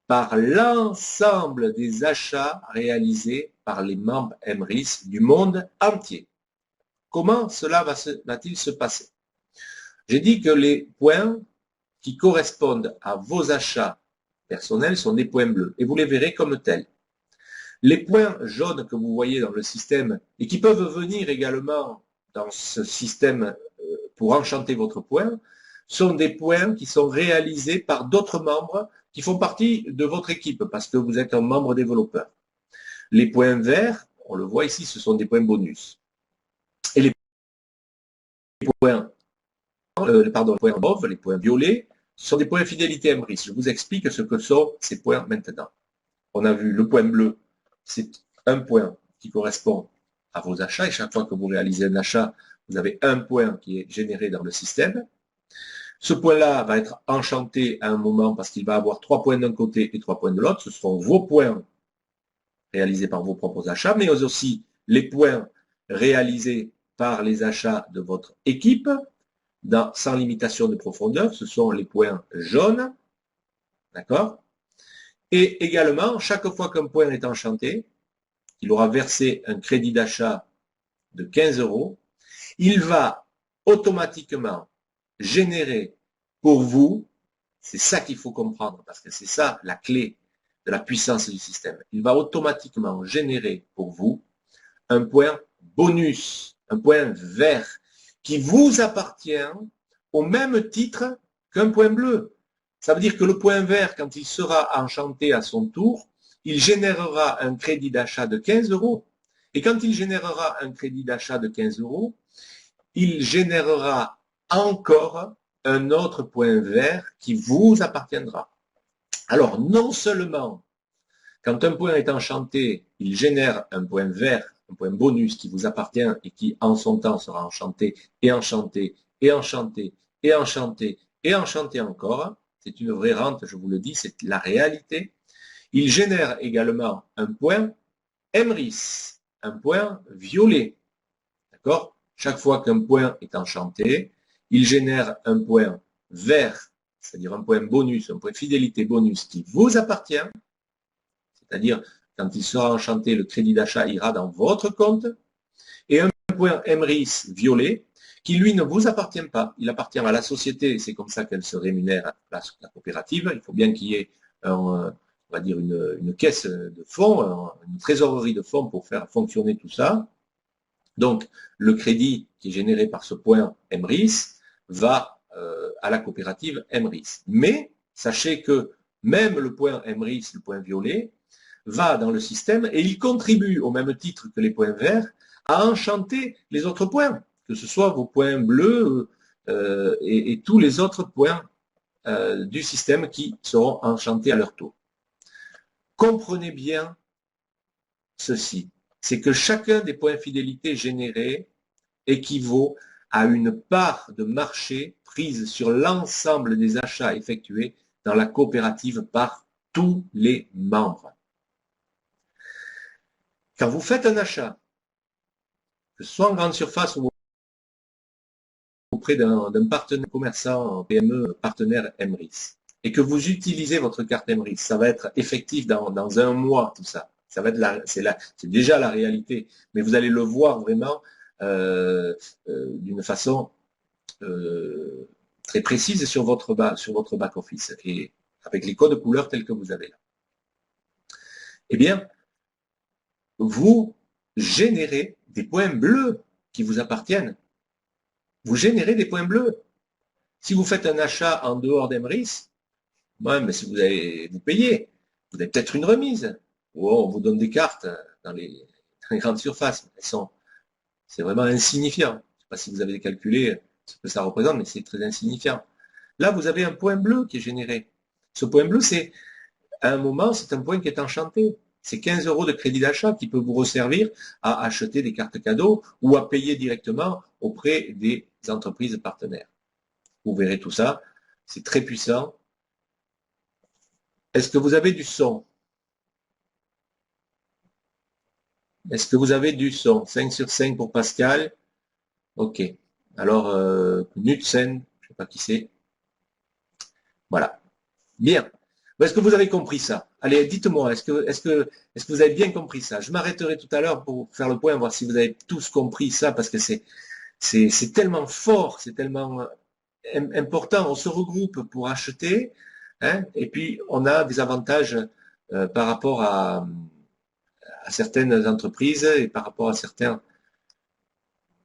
Speaker 1: par l'ensemble des achats réalisés par les membres Emrys du monde entier. Comment cela va-t-il se passer? J'ai dit que les points qui correspondent à vos achats personnels sont des points bleus, et vous les verrez comme tels. Les points jaunes que vous voyez dans le système, et qui peuvent venir également dans ce système pour enchanter votre point, sont des points qui sont réalisés par d'autres membres qui font partie de votre équipe, parce que vous êtes un membre développeur. Les points verts, on le voit ici, ce sont des points bonus. Et les points, les points mauves, les points violets, ce sont des points fidélité Emrys. Je vous explique ce que sont ces points maintenant. On a vu le point bleu, c'est un point qui correspond à vos achats, et chaque fois que vous réalisez un achat, vous avez un point qui est généré dans le système. Ce point-là va être enchanté à un moment parce qu'il va avoir 3 points d'un côté et 3 points de l'autre. Ce seront vos points réalisés par vos propres achats, mais aussi les points réalisés par les achats de votre équipe, sans limitation de profondeur. Ce sont les points jaunes. D'accord? Et également, chaque fois qu'un point est enchanté, il aura versé un crédit d'achat de 15 euros, il va automatiquement générer pour vous, c'est ça qu'il faut comprendre, parce que c'est ça la clé, de la puissance du système. Il va automatiquement générer pour vous un point bonus, un point vert, qui vous appartient au même titre qu'un point bleu. Ça veut dire que le point vert, quand il sera enchanté à son tour, il générera un crédit d'achat de 15 euros. Et quand il générera un crédit d'achat de 15 euros, il générera encore un autre point vert qui vous appartiendra. Alors, non seulement, quand un point est enchanté, il génère un point vert, un point bonus qui vous appartient et qui, en son temps, sera enchanté et enchanté et enchanté et enchanté et enchanté encore. C'est une vraie rente, je vous le dis, c'est la réalité. Il génère également un point Emrys, un point violet. D'accord? Chaque fois qu'un point est enchanté, il génère un point vert, c'est-à-dire un point bonus, un point fidélité bonus qui vous appartient. C'est-à-dire, quand il sera enchanté, le crédit d'achat ira dans votre compte. Et un point Emrys violet qui, lui, ne vous appartient pas. Il appartient à la société, c'est comme ça qu'elle se rémunère, la coopérative. Il faut bien qu'il y ait on va dire une caisse de fonds, une trésorerie de fonds pour faire fonctionner tout ça. Donc, le crédit qui est généré par ce point Emrys va à la coopérative Emrys. Mais sachez que même le point Emrys, le point violet, va dans le système et il contribue au même titre que les points verts à enchanter les autres points, que ce soit vos points bleus et tous les autres points du système qui seront enchantés à leur tour. Comprenez bien ceci, c'est que chacun des points fidélité générés équivaut à une part de marché prise sur l'ensemble des achats effectués dans la coopérative par tous les membres. Quand vous faites un achat, que ce soit en grande surface ou auprès d'un partenaire commerçant, PME, partenaire Emrys, et que vous utilisez votre carte Emrys, ça va être effectif dans un mois, tout ça. Ça va être c'est déjà la réalité, mais vous allez le voir vraiment d'une façon très précise sur votre back-office et avec les codes couleurs tels que vous avez là. Eh bien, vous générez des points bleus qui vous appartiennent. Vous générez des points bleus. Si vous faites un achat en dehors d'Emrys, ouais, mais si vous payez, vous avez peut-être une remise. Ou on vous donne des cartes dans les grandes surfaces. C'est vraiment insignifiant. Je ne sais pas si vous avez calculé ce que ça représente, mais c'est très insignifiant. Là, vous avez un point bleu qui est généré. Ce point bleu, c'est, à un moment, c'est un point qui est enchanté. C'est 15 euros de crédit d'achat qui peut vous resservir à acheter des cartes cadeaux ou à payer directement auprès des entreprises partenaires. Vous verrez tout ça. C'est très puissant. Est-ce que vous avez du son? Est-ce que vous avez du son? 5 sur 5 pour Pascal. Ok. Alors, Knudsen, je ne sais pas qui c'est. Voilà. Bien. Est-ce que vous avez compris ça? Allez, dites-moi, est-ce que vous avez bien compris ça? Je m'arrêterai tout à l'heure pour faire le point, voir si vous avez tous compris ça, parce que c'est tellement fort, c'est tellement important. On se regroupe pour acheter, hein, et puis on a des avantages par rapport à certaines entreprises et par rapport à certains.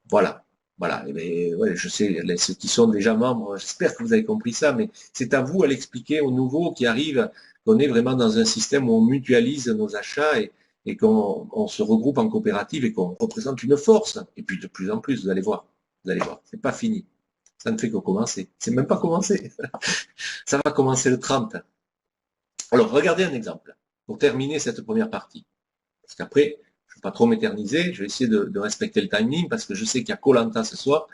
Speaker 1: Voilà. Voilà. Et ouais, je sais, ceux qui sont déjà membres, j'espère que vous avez compris ça, mais c'est à vous à l'expliquer aux nouveaux qui arrivent qu'on est vraiment dans un système où on mutualise nos achats et qu'on se regroupe en coopérative et qu'on représente une force. Et puis de plus en plus, vous allez voir, c'est pas fini. Ça ne fait que commencer. C'est même pas commencé. Ça va commencer le 30. Alors, regardez un exemple pour terminer cette première partie. Parce qu'après, je ne vais pas trop m'éterniser, je vais essayer de respecter le timing parce que je sais qu'il y a koh ce soir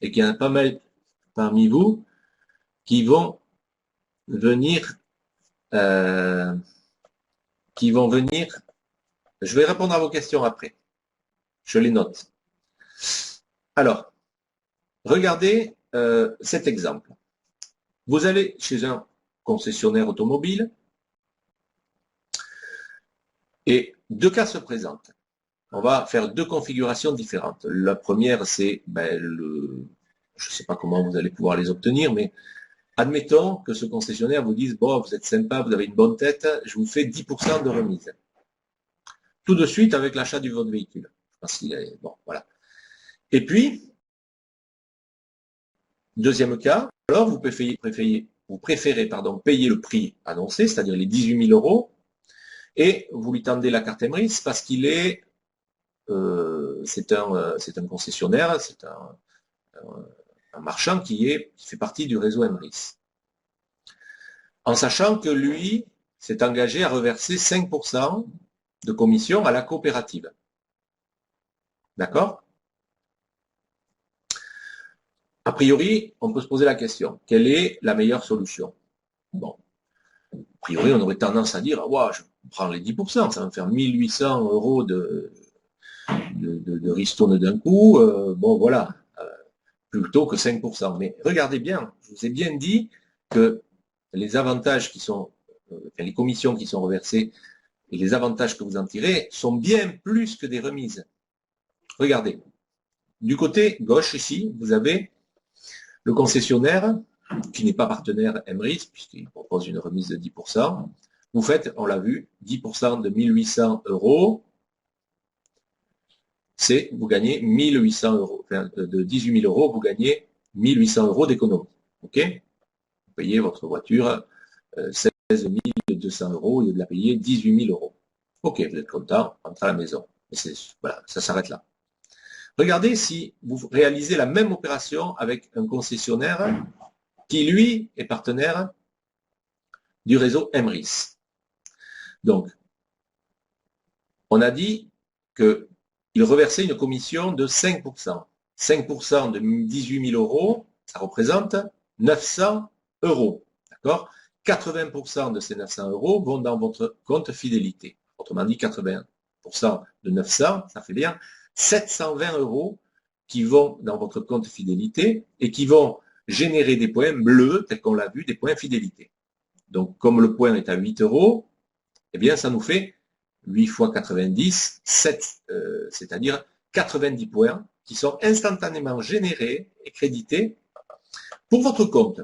Speaker 1: et qu'il y en a pas mal parmi vous qui vont venir, je vais répondre à vos questions après. Je les note. Alors, regardez cet exemple. Vous allez chez un concessionnaire automobile et deux cas se présentent. On va faire deux configurations différentes. La première, c'est je ne sais pas comment vous allez pouvoir les obtenir, mais Admettons que ce concessionnaire vous dise, bon, vous êtes sympa, vous avez une bonne tête, je vous fais 10% de remise. Tout de suite avec l'achat de votre véhicule. Je pense qu'il est, bon, voilà. Et puis, deuxième cas, alors vous préférez payer le prix annoncé, c'est-à-dire les 18 000 euros, et vous lui tendez la carte Emrys parce qu'il est, c'est un concessionnaire, c'est un marchand qui fait partie du réseau Emrys. En sachant que lui s'est engagé à reverser 5% de commission à la coopérative. D'accord? A priori, on peut se poser la question, quelle est la meilleure solution? Bon, a priori, on aurait tendance à dire, ouais, je prends les 10%, ça va me faire 1800 euros de ristourne d'un coup, bon voilà, plutôt que 5%. Mais regardez bien, je vous ai bien dit que les avantages qui sont, les commissions qui sont reversées et les avantages que vous en tirez sont bien plus que des remises. Regardez, du côté gauche ici, vous avez le concessionnaire qui n'est pas partenaire Emrys, puisqu'il propose une remise de 10%. Vous faites, on l'a vu, 10% de 1800 euros, c'est vous gagnez 1800 euros, enfin, de 18 000 euros, vous gagnez 1800 euros d'économie. Ok? Vous payez votre voiture 16 200 euros, au lieu de la payer 18 000 euros. Ok, vous êtes content, rentrez à la maison. Voilà, ça s'arrête là. Regardez si vous réalisez la même opération avec un concessionnaire qui, lui, est partenaire du réseau Emrys. Donc, on a dit qu'il reversait une commission de 5%. 5% de 18 000 euros, ça représente 900 euros. D'accord? 80% de ces 900 euros vont dans votre compte fidélité. Autrement dit, 80% de 900, ça fait bien 720 euros qui vont dans votre compte fidélité et qui vont générer des points bleus, tels qu'on l'a vu, des points fidélité. Donc, comme le point est à 8 euros, eh bien, ça nous fait 8 fois 90, 7, c'est-à-dire 90 points qui sont instantanément générés et crédités pour votre compte.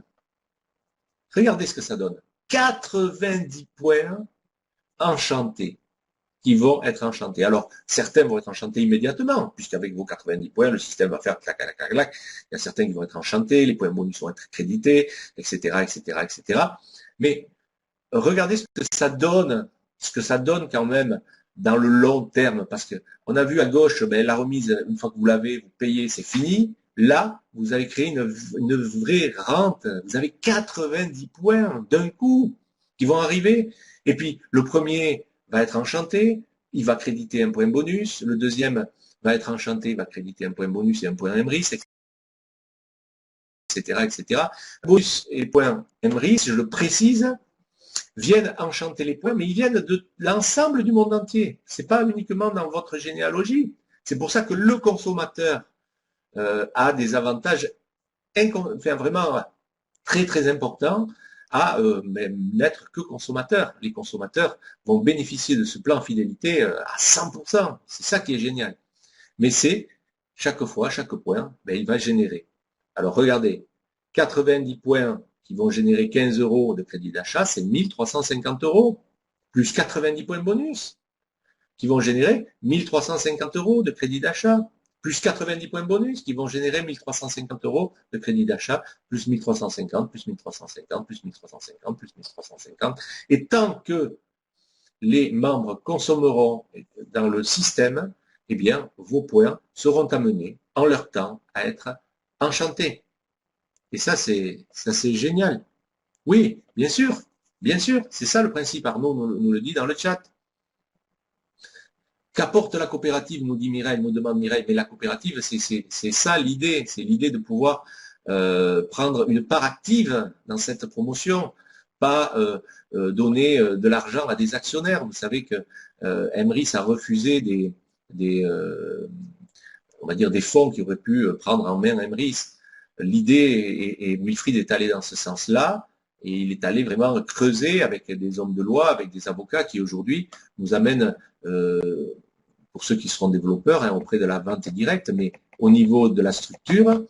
Speaker 1: Regardez ce que ça donne. 90 points enchantés qui vont être enchantés. Alors, certains vont être enchantés immédiatement, puisqu'avec vos 90 points, le système va faire clac, clac, clac, clac. Il y a certains qui vont être enchantés, les points bonus vont être crédités, etc., etc., etc. Mais regardez ce que ça donne quand même dans le long terme, parce que on a vu à gauche, la remise, une fois que vous l'avez, vous payez, c'est fini. Là, vous avez créé une vraie rente. Vous avez 90 points d'un coup qui vont arriver. Et puis, le premier va être enchanté, il va créditer un point bonus. Le deuxième va être enchanté, il va créditer un point bonus et un point Emrys, etc., etc. Bonus et point Emrys, je le précise, viennent enchanter les points, mais ils viennent de l'ensemble du monde entier. C'est pas uniquement dans votre généalogie. C'est pour ça que le consommateur a des avantages vraiment très très importants à n'être que consommateur. Les consommateurs vont bénéficier de ce plan fidélité à 100%. C'est ça qui est génial. Mais c'est chaque fois, chaque point, il va générer. Alors regardez, 90 points qui vont générer 15 euros de crédit d'achat, c'est 1350 euros, plus 90 points bonus, qui vont générer 1350 euros de crédit d'achat, plus 90 points bonus, qui vont générer 1350 euros de crédit d'achat, plus 1350, plus 1350, plus 1350, plus 1350. Et tant que les membres consommeront dans le système, eh bien, vos points seront amenés en leur temps à être enchantés. Et ça, c'est génial. Oui, bien sûr, c'est ça le principe. Arnaud nous le dit dans le chat. Qu'apporte la coopérative, nous dit Mireille, nous demande Mireille, mais la coopérative, c'est ça l'idée, c'est l'idée de pouvoir prendre une part active dans cette promotion, pas donner de l'argent à des actionnaires. Vous savez que Emrys a refusé on va dire des fonds qui auraient pu prendre en main Emrys. L'idée, et Wilfried est allé dans ce sens-là, et il est allé vraiment creuser avec des hommes de loi, avec des avocats qui aujourd'hui nous amènent, pour ceux qui seront développeurs, auprès de la vente directe, mais au niveau de la structure,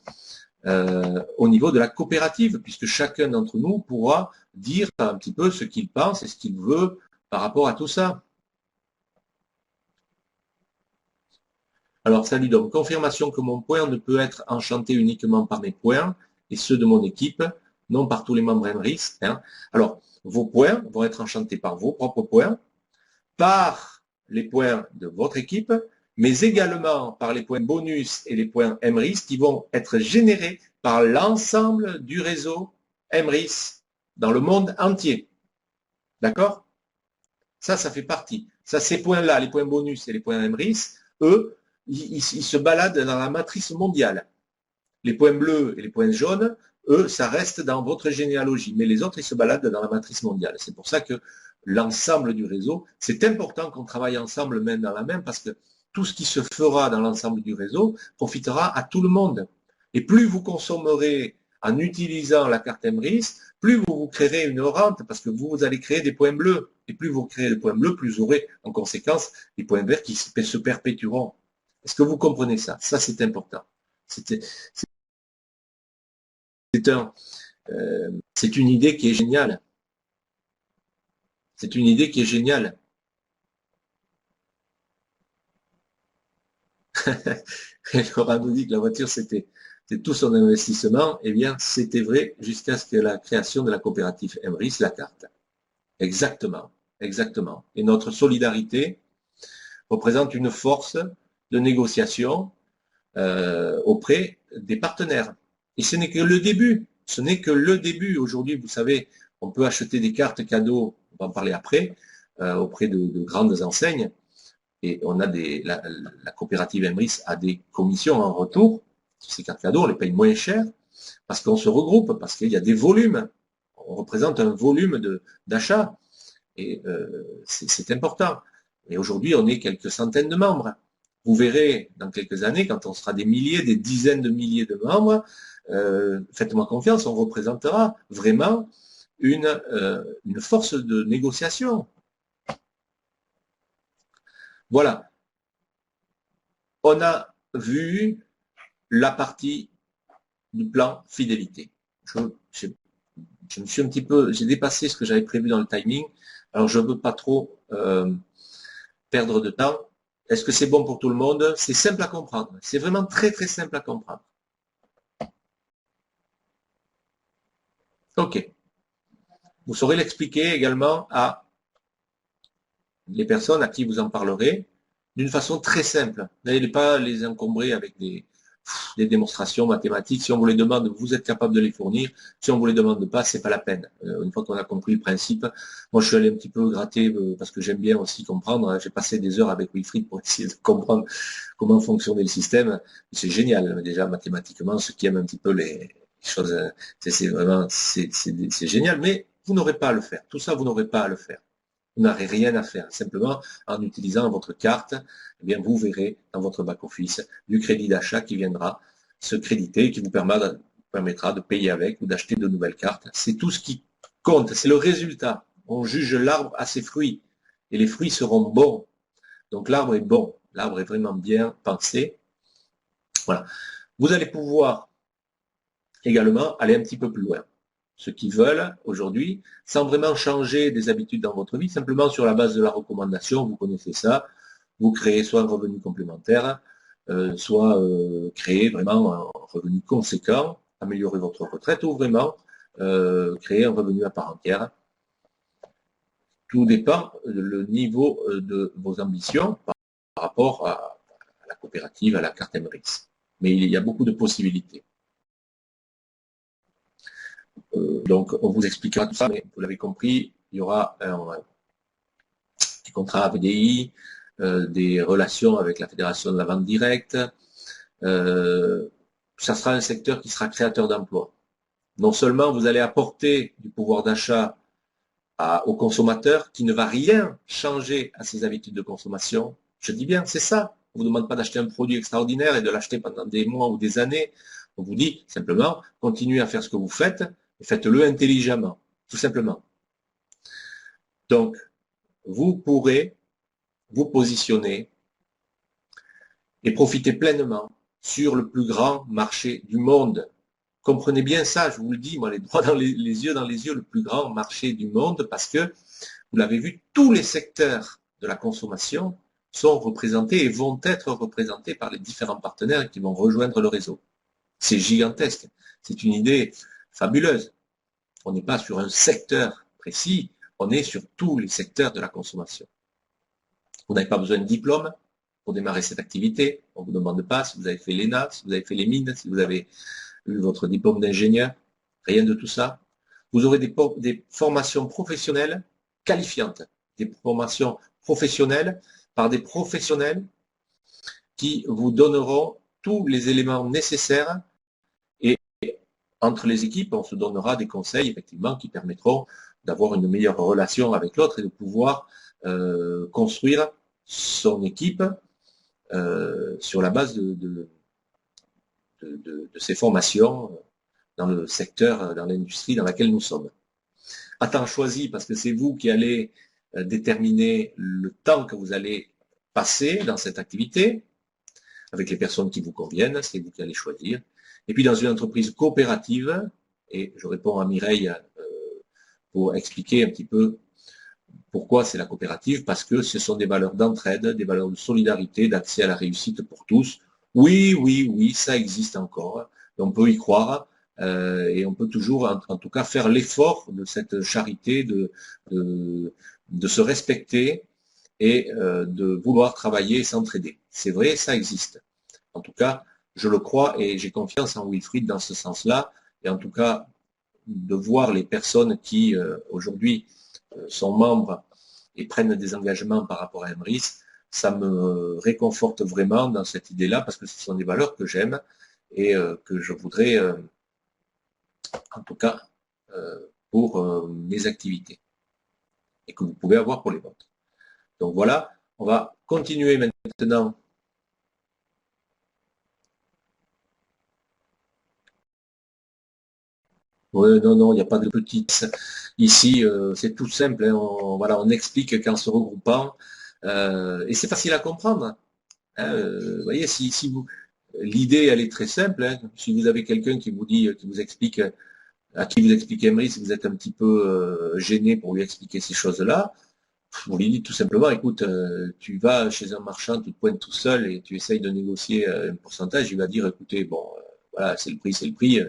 Speaker 1: au niveau de la coopérative, puisque chacun d'entre nous pourra dire un petit peu ce qu'il pense et ce qu'il veut par rapport à tout ça. Alors, salut donc, confirmation que mon point ne peut être enchanté uniquement par mes points et ceux de mon équipe, non par tous les membres MRIS. Hein. Alors, vos points vont être enchantés par vos propres points, par les points de votre équipe, mais également par les points bonus et les points MRIS qui vont être générés par l'ensemble du réseau MRIS dans le monde entier. D'accord? Ça fait partie. Ça, ces points-là, les points bonus et les points MRIS, eux, ils se baladent dans la matrice mondiale. Les points bleus et les points jaunes, eux, ça reste dans votre généalogie. Mais les autres, ils se baladent dans la matrice mondiale. C'est pour ça que l'ensemble du réseau, c'est important qu'on travaille ensemble main dans la main parce que tout ce qui se fera dans l'ensemble du réseau profitera à tout le monde. Et plus vous consommerez en utilisant la carte MRIS, plus vous créerez une rente parce que vous allez créer des points bleus. Et plus vous créez des points bleus, plus vous aurez en conséquence des points verts qui se perpétueront. Est-ce que vous comprenez ça? Ça, c'est important. C'est une idée qui est géniale. C'est une idée qui est géniale. Laura nous dit que la voiture, c'était tout son investissement. Eh bien, c'était vrai jusqu'à ce que la création de la coopérative MRIS, la carte. Exactement, exactement. Et notre solidarité représente une force de négociation auprès des partenaires. Et ce n'est que le début. Ce n'est que le début. Aujourd'hui, vous savez, on peut acheter des cartes cadeaux, on va en parler après, auprès de grandes enseignes. Et on a la coopérative MRIS a des commissions en retour. Ces cartes cadeaux, on les paye moins cher parce qu'on se regroupe, parce qu'il y a des volumes. On représente un volume d'achat. Et c'est important. Et aujourd'hui, on est quelques centaines de membres. Vous verrez dans quelques années, quand on sera des milliers, des dizaines de milliers de membres, faites-moi confiance, on représentera vraiment une force de négociation. Voilà. On a vu la partie du plan fidélité. Je me suis un petit peu, j'ai dépassé ce que j'avais prévu dans le timing, alors je ne veux pas trop perdre de temps. Est-ce que c'est bon pour tout le monde? C'est simple à comprendre. C'est vraiment très très simple à comprendre. Ok. Vous saurez l'expliquer également à les personnes à qui vous en parlerez d'une façon très simple. N'allez pas les encombrer avec des démonstrations mathématiques. Si on vous les demande, vous êtes capable de les fournir. Si on vous les demande pas, c'est pas la peine. Une fois qu'on a compris le principe, moi je suis allé un petit peu gratter parce que j'aime bien aussi comprendre. J'ai passé des heures avec Wilfried pour essayer de comprendre comment fonctionnait le système. C'est génial déjà mathématiquement. Ceux qui aiment un petit peu les choses, c'est vraiment c'est génial. Mais vous n'aurez pas à le faire. Tout ça, vous n'aurez pas à le faire. Vous n'aurez rien à faire. Simplement, en utilisant votre carte, eh bien, vous verrez dans votre back-office du crédit d'achat qui viendra se créditer et qui vous permettra de payer avec ou d'acheter de nouvelles cartes. C'est tout ce qui compte. C'est le résultat. On juge l'arbre à ses fruits. Et les fruits seront bons. Donc l'arbre est bon. L'arbre est vraiment bien pensé. Voilà. Vous allez pouvoir également aller un petit peu plus loin. Ceux qui veulent aujourd'hui, sans vraiment changer des habitudes dans votre vie, simplement sur la base de la recommandation, vous connaissez ça, vous créez soit un revenu complémentaire, soit créer vraiment un revenu conséquent, améliorer votre retraite ou vraiment créer un revenu à part entière. Tout dépend le niveau de vos ambitions par rapport à la coopérative, à la carte MRIS. Mais il y a beaucoup de possibilités. Donc, on vous expliquera tout ça, mais vous l'avez compris, il y aura des contrats AVDI, des relations avec la Fédération de la vente directe. Ça sera un secteur qui sera créateur d'emplois. Non seulement vous allez apporter du pouvoir d'achat aux consommateurs qui ne va rien changer à ses habitudes de consommation. Je dis bien, c'est ça. On ne vous demande pas d'acheter un produit extraordinaire et de l'acheter pendant des mois ou des années. On vous dit simplement, continuez à faire ce que vous faites, et faites-le intelligemment, tout simplement. Donc, vous pourrez vous positionner et profiter pleinement sur le plus grand marché du monde. comprenez bien ça, je vous le dis, moi, les droits dans les yeux dans les yeux, le plus grand marché du monde, parce que, vous l'avez vu, tous les secteurs de la consommation sont représentés et vont être représentés par les différents partenaires qui vont rejoindre le réseau. C'est gigantesque. C'est une idée fabuleuse. On n'est pas sur un secteur précis, on est sur tous les secteurs de la consommation. Vous n'avez pas besoin de diplôme pour démarrer cette activité. On ne vous demande pas si vous avez fait l'ENA, si vous avez fait les mines, si vous avez eu votre diplôme d'ingénieur. Rien de tout ça. Vous aurez des formations professionnelles qualifiantes, des formations professionnelles par des professionnels qui vous donneront tous les éléments nécessaires et entre les équipes, on se donnera des conseils effectivement qui permettront d'avoir une meilleure relation avec l'autre et de pouvoir construire son équipe sur la base de ces formations dans le secteur, dans l'industrie dans laquelle nous sommes. À temps choisi, parce que c'est vous qui allez déterminer le temps que vous allez passer dans cette activité, avec les personnes qui vous conviennent, c'est vous qui allez choisir. Et puis dans une entreprise coopérative, et je réponds à Mireille pour expliquer un petit peu pourquoi c'est la coopérative, parce que ce sont des valeurs d'entraide, des valeurs de solidarité, d'accès à la réussite pour tous. Oui, oui, oui, ça existe encore. On peut y croire et on peut toujours, en tout cas, faire l'effort de cette charité, de se respecter et de vouloir travailler et s'entraider. C'est vrai, ça existe. En tout cas, je le crois et j'ai confiance en Wilfried dans ce sens-là. Et en tout cas, de voir les personnes qui aujourd'hui sont membres et prennent des engagements par rapport à Emrys, ça me réconforte vraiment dans cette idée-là parce que ce sont des valeurs que j'aime et que je voudrais, en tout cas, pour mes activités et que vous pouvez avoir pour les vôtres. Donc voilà, on va continuer maintenant. Oui, non, non, il n'y a pas de petites. Ici, c'est tout simple. Hein, voilà, on explique qu'en se regroupant, et c'est facile à comprendre. Hein, vous voyez, si vous, l'idée, elle est très simple. Hein, si vous avez quelqu'un qui vous dit, qui vous explique, à qui vous expliquez Emery, si vous êtes un petit peu gêné pour lui expliquer ces choses-là, vous lui dites tout simplement, écoute, tu vas chez un marchand, tu te pointes tout seul et tu essayes de négocier un pourcentage, il va dire, écoutez, bon, voilà, c'est le prix, c'est le prix.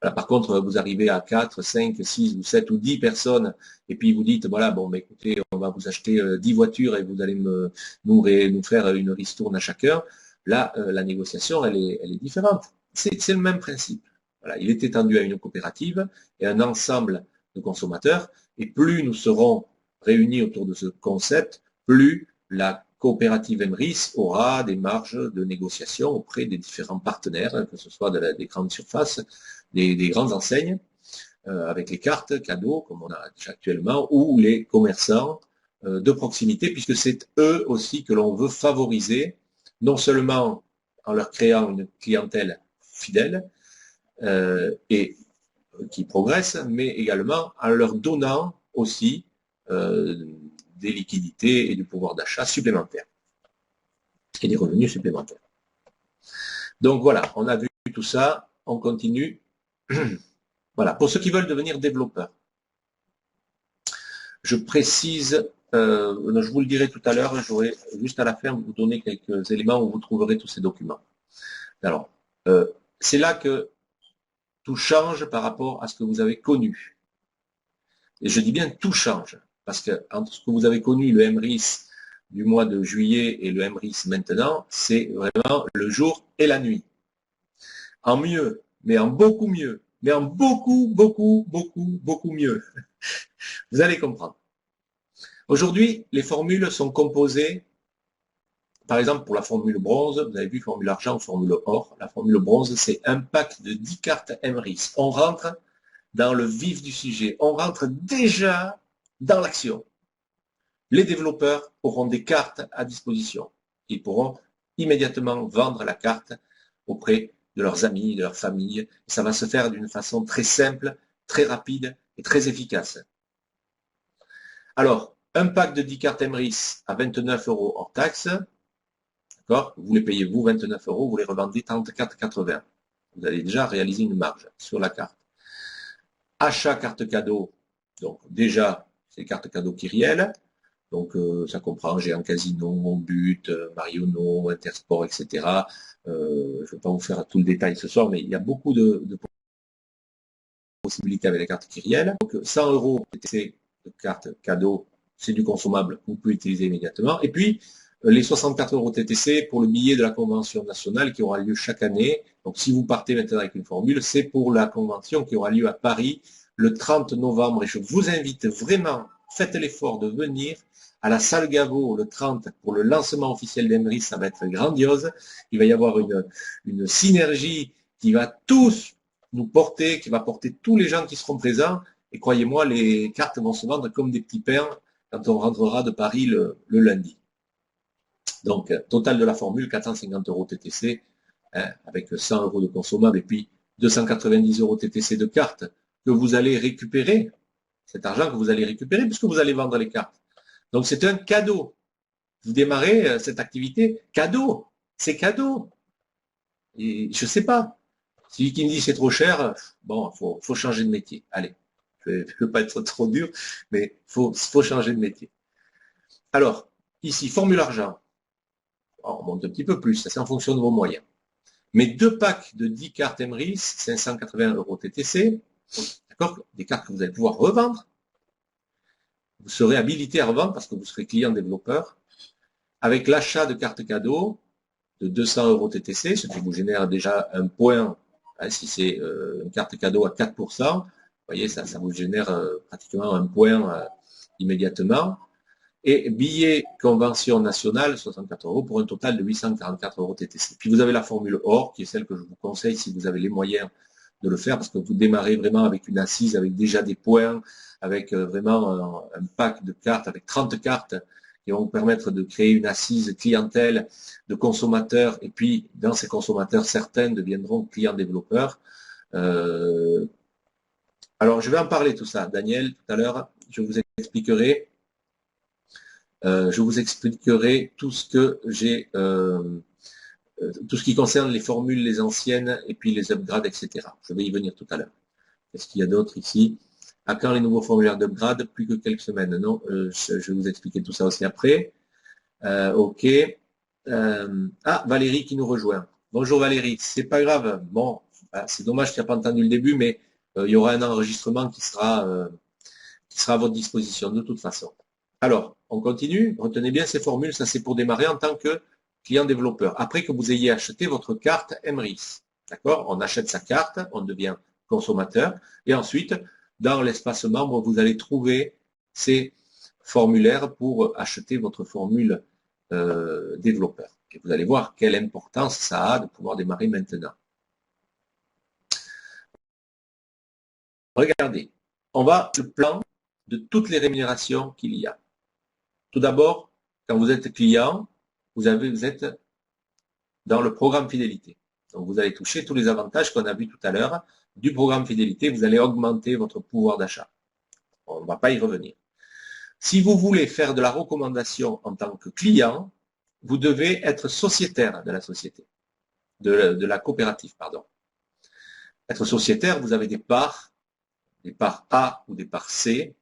Speaker 1: Voilà, par contre, vous arrivez à 4, 5, 6 ou 7 ou 10 personnes, et puis vous dites, voilà, bon, bah, écoutez, on va vous acheter 10 voitures et vous allez nous faire une ristourne à chacun. Là, la négociation, elle est différente. C'est le même principe. Voilà, il est étendu à une coopérative et un ensemble de consommateurs, et plus nous serons réunis autour de ce concept, plus la coopérative Emrys aura des marges de négociation auprès des différents partenaires, que ce soit des grandes surfaces, des grandes enseignes, avec les cartes cadeaux, comme on a déjà actuellement, ou les commerçants de proximité, puisque c'est eux aussi que l'on veut favoriser, non seulement en leur créant une clientèle fidèle et qui progresse, mais également en leur donnant aussi des liquidités et du pouvoir d'achat supplémentaires et des revenus supplémentaires. Donc voilà, on a vu tout ça, on continue. Voilà, pour ceux qui veulent devenir développeurs, je précise, je vous le dirai tout à l'heure, j'aurai juste à la fin vous donner quelques éléments où vous trouverez tous ces documents. Alors, c'est là que tout change par rapport à ce que vous avez connu. Et je dis bien tout change, parce que entre ce que vous avez connu, le Emrys du mois de juillet et le Emrys maintenant, c'est vraiment le jour et la nuit. En mieux, mais en beaucoup mieux, mais en beaucoup, beaucoup, beaucoup, beaucoup mieux. Vous allez comprendre. Aujourd'hui, les formules sont composées, par exemple pour la formule bronze, vous avez vu formule argent, formule or. La formule bronze, c'est un pack de 10 cartes Emrys. On rentre dans le vif du sujet. On rentre déjà dans l'action. Les développeurs auront des cartes à disposition. Ils pourront immédiatement vendre la carte auprès de leurs amis, de leur famille. Ça va se faire d'une façon très simple, très rapide et très efficace. Alors, un pack de 10 cartes Emrys à 29 € hors taxe. D'accord ? Vous les payez vous 29 €, vous les revendez 34,80 €. Vous allez déjà réaliser une marge sur la carte. Achat carte cadeau, donc déjà, c'est carte cadeau Kyrielle. Donc ça comprend Géant Casino, Monbut, Marionneau, Intersport, etc. Je ne vais pas vous faire tout le détail ce soir, mais il y a beaucoup de possibilités avec la carte Kyrielle. Donc 100 € TTC de carte cadeau, c'est du consommable, vous pouvez utiliser immédiatement. Et puis les 64 € TTC pour le billet de la convention nationale qui aura lieu chaque année. Donc si vous partez maintenant avec une formule, c'est pour la convention qui aura lieu à Paris le 30 novembre. Et je vous invite vraiment, faites l'effort de venir à la salle Gaveau le 30 pour le lancement officiel d'Emery. Ça va être grandiose. Il va y avoir une synergie qui va tous nous porter, qui va porter tous les gens qui seront présents. Et croyez-moi, les cartes vont se vendre comme des petits pains quand on rentrera de Paris le lundi. Donc, total de la formule, 450 € TTC, hein, avec 100 € de consommable et puis 290 € TTC de cartes que vous allez récupérer, cet argent que vous allez récupérer puisque vous allez vendre les cartes. Donc, c'est un cadeau. Vous démarrez cette activité, cadeau, c'est cadeau. Et je ne sais pas. Celui qui me dit c'est trop cher, bon, faut changer de métier. Allez, je ne veux pas être trop dur, mais faut changer de métier. Alors, ici, formule argent. On monte un petit peu plus, ça c'est en fonction de vos moyens. Mais 2 packs de 10 cartes Emrys, 580 € TTC, d'accord, des cartes que vous allez pouvoir revendre. Vous serez habilité à revendre parce que vous serez client développeur, avec l'achat de cartes cadeaux de 200 € TTC, ce qui vous génère déjà un point, hein, si c'est une carte cadeau à 4%, vous voyez, ça vous génère pratiquement un point immédiatement. Et billet convention nationale, 64 € pour un total de 844 € TTC. Puis vous avez la formule or, qui est celle que je vous conseille si vous avez les moyens de le faire, parce que vous démarrez vraiment avec une assise, avec déjà des points, avec vraiment un pack de cartes, avec 30 cartes qui vont vous permettre de créer une assise clientèle de consommateurs, et puis dans ces consommateurs, certains deviendront clients développeurs. Alors je vais en parler tout ça, Daniel, tout à l'heure, je vous expliquerai. Je vous expliquerai tout ce que j'ai, tout ce qui concerne les formules, les anciennes, et puis les upgrades, etc. Je vais y venir tout à l'heure. Qu'est-ce qu'il y a d'autre ici? À quand les nouveaux formulaires d'upgrade? Plus que quelques semaines, non? Je vais vous expliquer tout ça aussi après. Ok. Ah, Valérie qui nous rejoint. Bonjour Valérie, c'est pas grave. Bon, c'est dommage qu'il n'y a pas entendu le début, mais il y aura un enregistrement qui sera à votre disposition de toute façon. Alors, on continue. Retenez bien ces formules. Ça, c'est pour démarrer en tant que client développeur. Après que vous ayez acheté votre carte Emrys. D'accord? On achète sa carte, on devient consommateur. Et ensuite, dans l'espace membre, vous allez trouver ces formulaires pour acheter votre formule développeur. Et vous allez voir quelle importance ça a de pouvoir démarrer maintenant. Regardez, on va le plan de toutes les rémunérations qu'il y a. Tout d'abord, quand vous êtes client, vous êtes dans le programme fidélité. Donc vous allez toucher tous les avantages qu'on a vus tout à l'heure du programme fidélité. Vous allez augmenter votre pouvoir d'achat. On ne va pas y revenir. Si vous voulez faire de la recommandation en tant que client, vous devez être sociétaire de la société, de la coopérative, pardon. Être sociétaire, vous avez des parts A ou des parts C.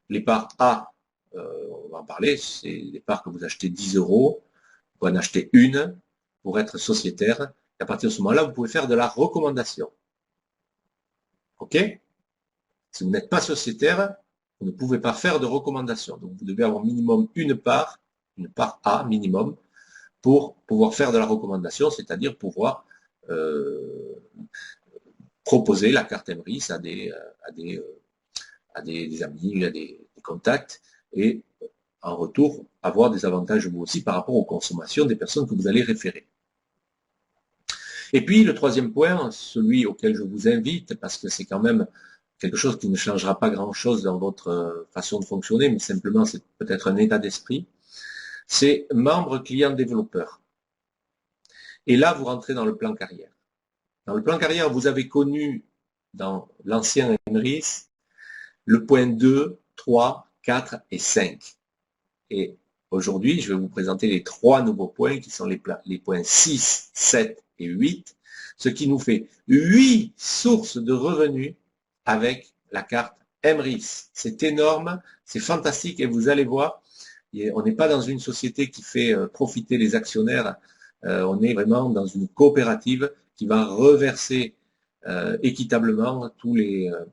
Speaker 1: Les parts A, on va en parler, c'est des parts que vous achetez 10 €, vous pouvez en acheter une pour être sociétaire, et à partir de ce moment-là, vous pouvez faire de la recommandation. OK? Si vous n'êtes pas sociétaire, vous ne pouvez pas faire de recommandation. Donc vous devez avoir minimum une part A minimum, pour pouvoir faire de la recommandation, c'est-à-dire pouvoir proposer la carte Emrys à des amis, à des contacts, et en retour, avoir des avantages vous aussi par rapport aux consommations des personnes que vous allez référer. Et puis, le troisième point, celui auquel je vous invite, parce que c'est quand même quelque chose qui ne changera pas grand-chose dans votre façon de fonctionner, mais simplement c'est peut-être un état d'esprit, c'est membre client développeur. Et là, vous rentrez dans le plan carrière. Dans le plan carrière, vous avez connu dans l'ancien Emrys le point 2, 3, 4 et 5. Et aujourd'hui, je vais vous présenter les 3 nouveaux points qui sont les points 6, 7 et 8, Ce qui nous fait 8 sources de revenus avec la carte MRIS. C'est énorme, c'est fantastique et vous allez voir, on n'est pas dans une société qui fait profiter les actionnaires, on est vraiment dans une coopérative qui va reverser équitablement tout le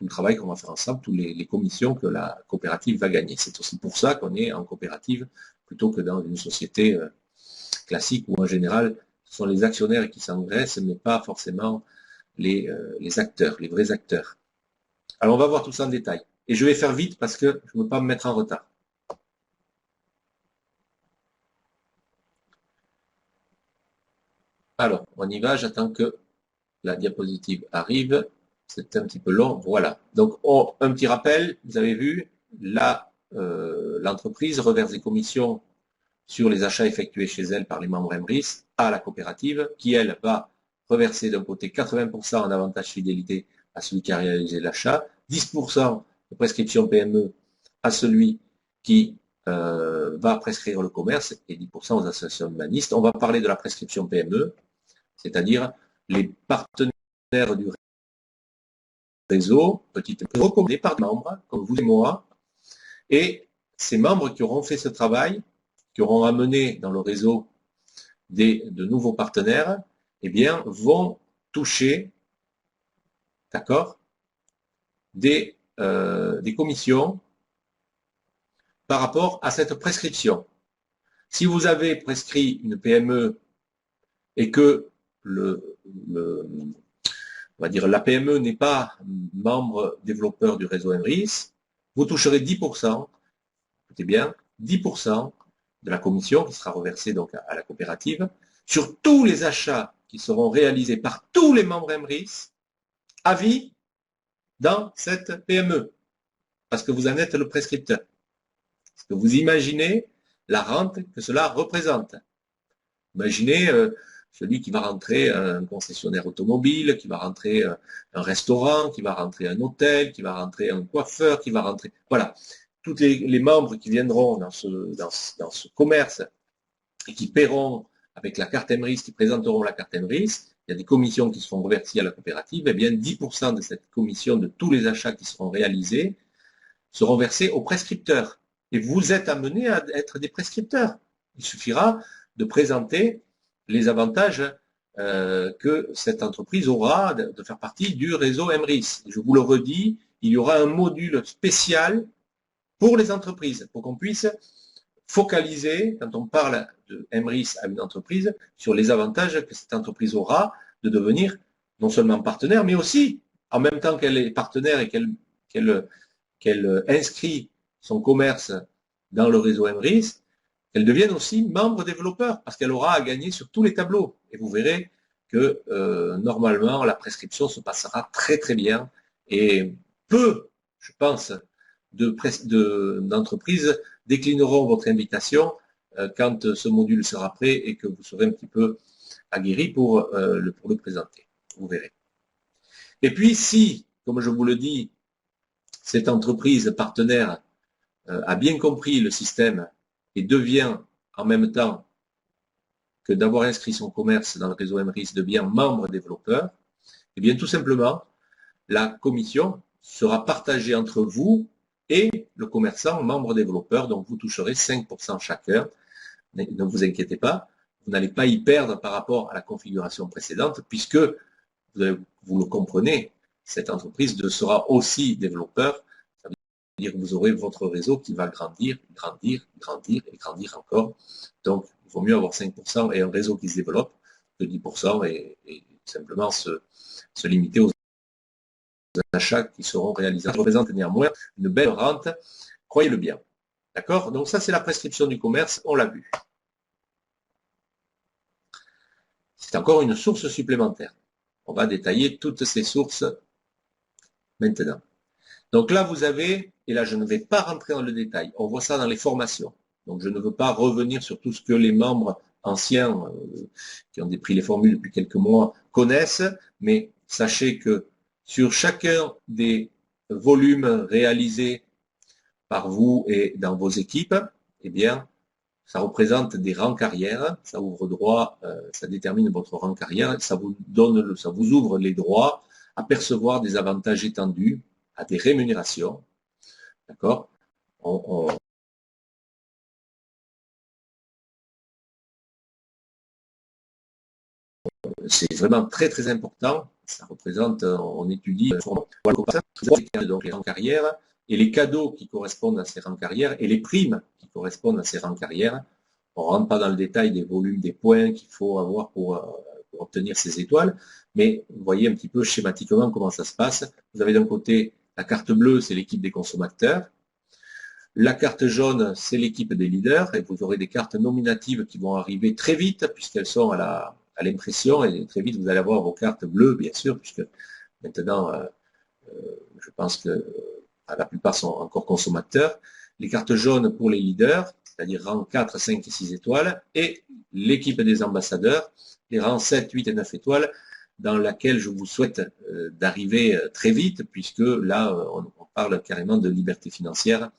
Speaker 1: travail qu'on va faire ensemble, toutes les commissions que la coopérative va gagner. C'est aussi pour ça qu'on est en coopérative plutôt que dans une société classique où en général ce sont les actionnaires qui s'engraissent, mais pas forcément les acteurs, les vrais acteurs. Alors on va voir tout ça en détail. Et je vais faire vite parce que je ne veux pas me mettre en retard. Alors, on y va, j'attends que la diapositive arrive. C'est un petit peu long, voilà. Donc, un petit rappel, vous avez vu, l'entreprise reverse des commissions sur les achats effectués chez elle par les membres MRIS à la coopérative, qui, elle, va reverser d'un côté 80% en avantage fidélité à celui qui a réalisé l'achat, 10% de prescription PME à celui qui va prescrire le commerce et 10% aux associations humanistes. On va parler de la prescription PME, c'est-à-dire les partenaires du réseau, recommandés par des membres, comme vous et moi, et ces membres qui auront fait ce travail, qui auront amené dans le réseau de nouveaux partenaires, eh bien, vont toucher, d'accord, des commissions par rapport à cette prescription. Si vous avez prescrit une PME et que on va dire la PME n'est pas membre développeur du réseau MRIS, vous toucherez 10%, écoutez bien, 10% de la commission qui sera reversée donc à la coopérative sur tous les achats qui seront réalisés par tous les membres MRIS à vie dans cette PME, parce que vous en êtes le prescripteur. Est-ce que vous imaginez la rente que cela représente? Imaginez celui qui va rentrer un concessionnaire automobile, qui va rentrer un restaurant, qui va rentrer un hôtel, qui va rentrer un coiffeur, qui va rentrer... Voilà, tous les membres qui viendront dans ce commerce et qui paieront avec la carte MRIS, qui présenteront la carte MRIS, il y a des commissions qui seront reversées à la coopérative, et bien 10% de cette commission de tous les achats qui seront réalisés seront versés aux prescripteurs. Et vous êtes amenés à être des prescripteurs. Il suffira de présenter les avantages que cette entreprise aura de faire partie du réseau MRIS. Et je vous le redis, il y aura un module spécial pour les entreprises, pour qu'on puisse focaliser, quand on parle de MRIS à une entreprise, sur les avantages que cette entreprise aura de devenir non seulement partenaire, mais aussi, en même temps qu'elle est partenaire et qu'elle inscrit son commerce dans le réseau MRIS, qu'elle devienne aussi membre développeur, parce qu'elle aura à gagner sur tous les tableaux. Et vous verrez que normalement, la prescription se passera très très bien, et peu, je pense, d'entreprises déclineront votre invitation quand ce module sera prêt et que vous serez un petit peu aguerri pour le présenter. Vous verrez. Et puis si, comme je vous le dis, cette entreprise partenaire a bien compris le système et devient en même temps que d'avoir inscrit son commerce dans le réseau MRIS devient membre développeur, et bien tout simplement, la commission sera partagée entre vous et le commerçant membre développeur, donc vous toucherez 5% chacun. Ne vous inquiétez pas, vous n'allez pas y perdre par rapport à la configuration précédente, puisque, vous le comprenez, cette entreprise sera aussi développeur. Ça veut dire que vous aurez votre réseau qui va grandir, grandir, grandir et grandir encore. Donc, il vaut mieux avoir 5% et un réseau qui se développe que 10% et simplement se limiter aux achats qui seront réalisés. Ça représente néanmoins une belle rente, croyez-le bien. D'accord? Donc ça, c'est la prescription du commerce, on l'a vu. C'est encore une source supplémentaire. On va détailler toutes ces sources maintenant. Donc là, vous avez, et là, je ne vais pas rentrer dans le détail, on voit ça dans les formations. Donc je ne veux pas revenir sur tout ce que les membres anciens qui ont pris les formules depuis quelques mois connaissent, mais sachez que sur chacun des volumes réalisés par vous et dans vos équipes, eh bien, ça représente des rangs carrière, ça ouvre droit, ça détermine votre rang carrière, ça vous donne, ça vous ouvre les droits à percevoir des avantages étendus, à des rémunérations, d'accord? C'est vraiment très très important. Ça représente, on étudie donc les rangs carrière et les cadeaux qui correspondent à ces rangs carrière et les primes qui correspondent à ces rangs carrière. On ne rentre pas dans le détail des volumes, des points qu'il faut avoir pour obtenir ces étoiles, mais vous voyez un petit peu schématiquement comment ça se passe. Vous avez d'un côté la carte bleue, c'est l'équipe des consommateurs. La carte jaune, c'est l'équipe des leaders, et vous aurez des cartes nominatives qui vont arriver très vite, puisqu'elles sont à l'impression, et très vite vous allez avoir vos cartes bleues, bien sûr, puisque maintenant, je pense que la plupart sont encore consommateurs. Les cartes jaunes pour les leaders, c'est-à-dire rang 4, 5 et 6 étoiles, et l'équipe des ambassadeurs, les rangs 7, 8 et 9 étoiles, dans laquelle je vous souhaite d'arriver très vite, puisque là, on parle carrément de liberté financière.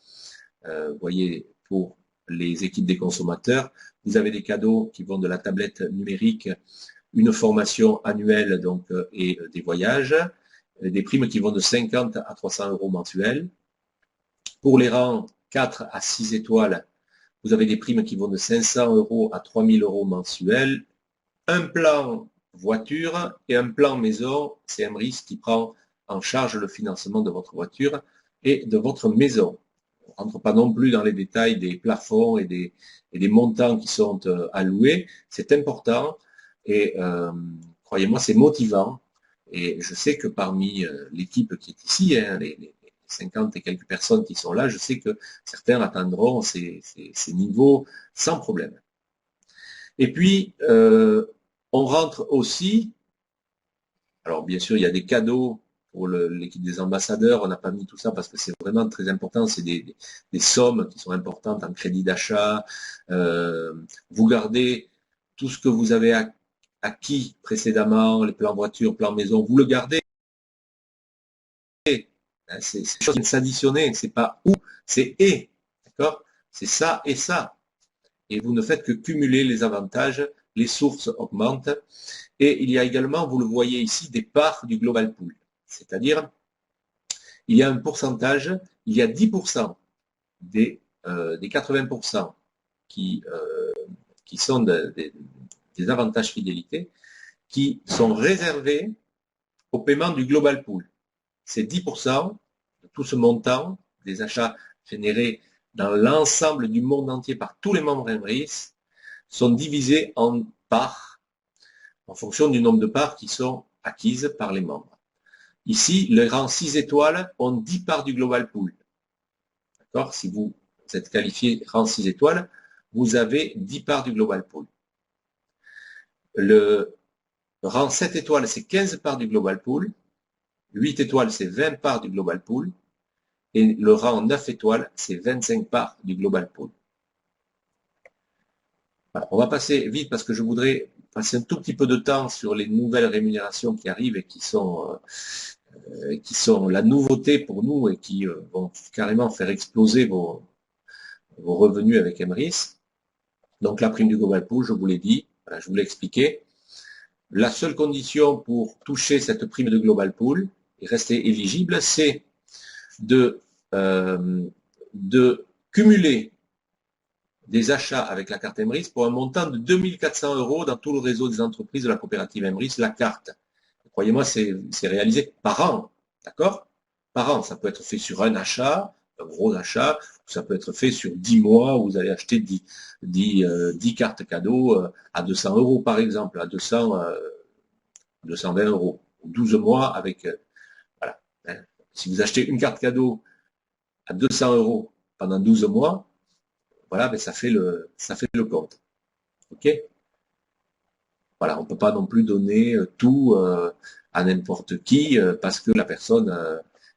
Speaker 1: Vous voyez, pour les équipes des consommateurs, vous avez des cadeaux qui vont de la tablette numérique, une formation annuelle donc, et des voyages, des primes qui vont de 50 à 300 euros mensuels. Pour les rangs 4 à 6 étoiles, vous avez des primes qui vont de 500 euros à 3000 euros mensuels. Un plan voiture et un plan maison, c'est Emrys qui prend en charge le financement de votre voiture et de votre maison. On ne rentre pas non plus dans les détails des plafonds et des montants qui sont alloués. C'est important et croyez-moi, c'est motivant. Et je sais que parmi l'équipe qui est ici, hein, les 50 et quelques personnes qui sont là, je sais que certains atteindront ces niveaux sans problème. Et puis, on rentre aussi, alors bien sûr, il y a des cadeaux pour l'équipe des ambassadeurs, on n'a pas mis tout ça parce que c'est vraiment très important, c'est des sommes qui sont importantes en crédit d'achat. Vous gardez tout ce que vous avez acquis précédemment, les plans voiture, plans maison, vous le gardez. C'est des choses qui s'additionner, c'est pas ou, c'est et. D'accord? C'est ça et ça. Et vous ne faites que cumuler les avantages, les sources augmentent. Et il y a également, vous le voyez ici, des parts du global pool. C'est-à-dire, il y a un pourcentage, il y a 10% des 80% qui sont des avantages fidélité qui sont réservés au paiement du global pool. C'est 10% de tout ce montant des achats générés dans l'ensemble du monde entier par tous les membres Emrys sont divisés en parts en fonction du nombre de parts qui sont acquises par les membres. Ici, les rangs 6 étoiles ont 10 parts du global pool. D'accord? Si vous êtes qualifié rang 6 étoiles, vous avez 10 parts du global pool. Le rang 7 étoiles, c'est 15 parts du global pool. 8 étoiles, c'est 20 parts du global pool. Et le rang 9 étoiles, c'est 25 parts du global pool. Voilà. On va passer vite parce que je voudrais passer un tout petit peu de temps sur les nouvelles rémunérations qui arrivent et qui sont la nouveauté pour nous et qui vont carrément faire exploser vos revenus avec Emrys. Donc la prime du global pool, je vous l'ai dit, je vous l'ai expliqué. La seule condition pour toucher cette prime de global pool et rester éligible, c'est de cumuler des achats avec la carte Emrys pour un montant de 2400 euros dans tout le réseau des entreprises de la coopérative Emrys, la carte. Croyez-moi, c'est réalisé par an, d'accord? Par an, ça peut être fait sur un achat, un gros achat, ou ça peut être fait sur 10 mois où vous allez acheter 10 cartes cadeaux à 200 euros par exemple, à 220 euros, 12 mois avec, voilà. Si vous achetez une carte cadeau à 200 euros pendant 12 mois, voilà, ben ça fait le compte. Ok? Voilà, on ne peut pas non plus donner tout à n'importe qui parce que la personne,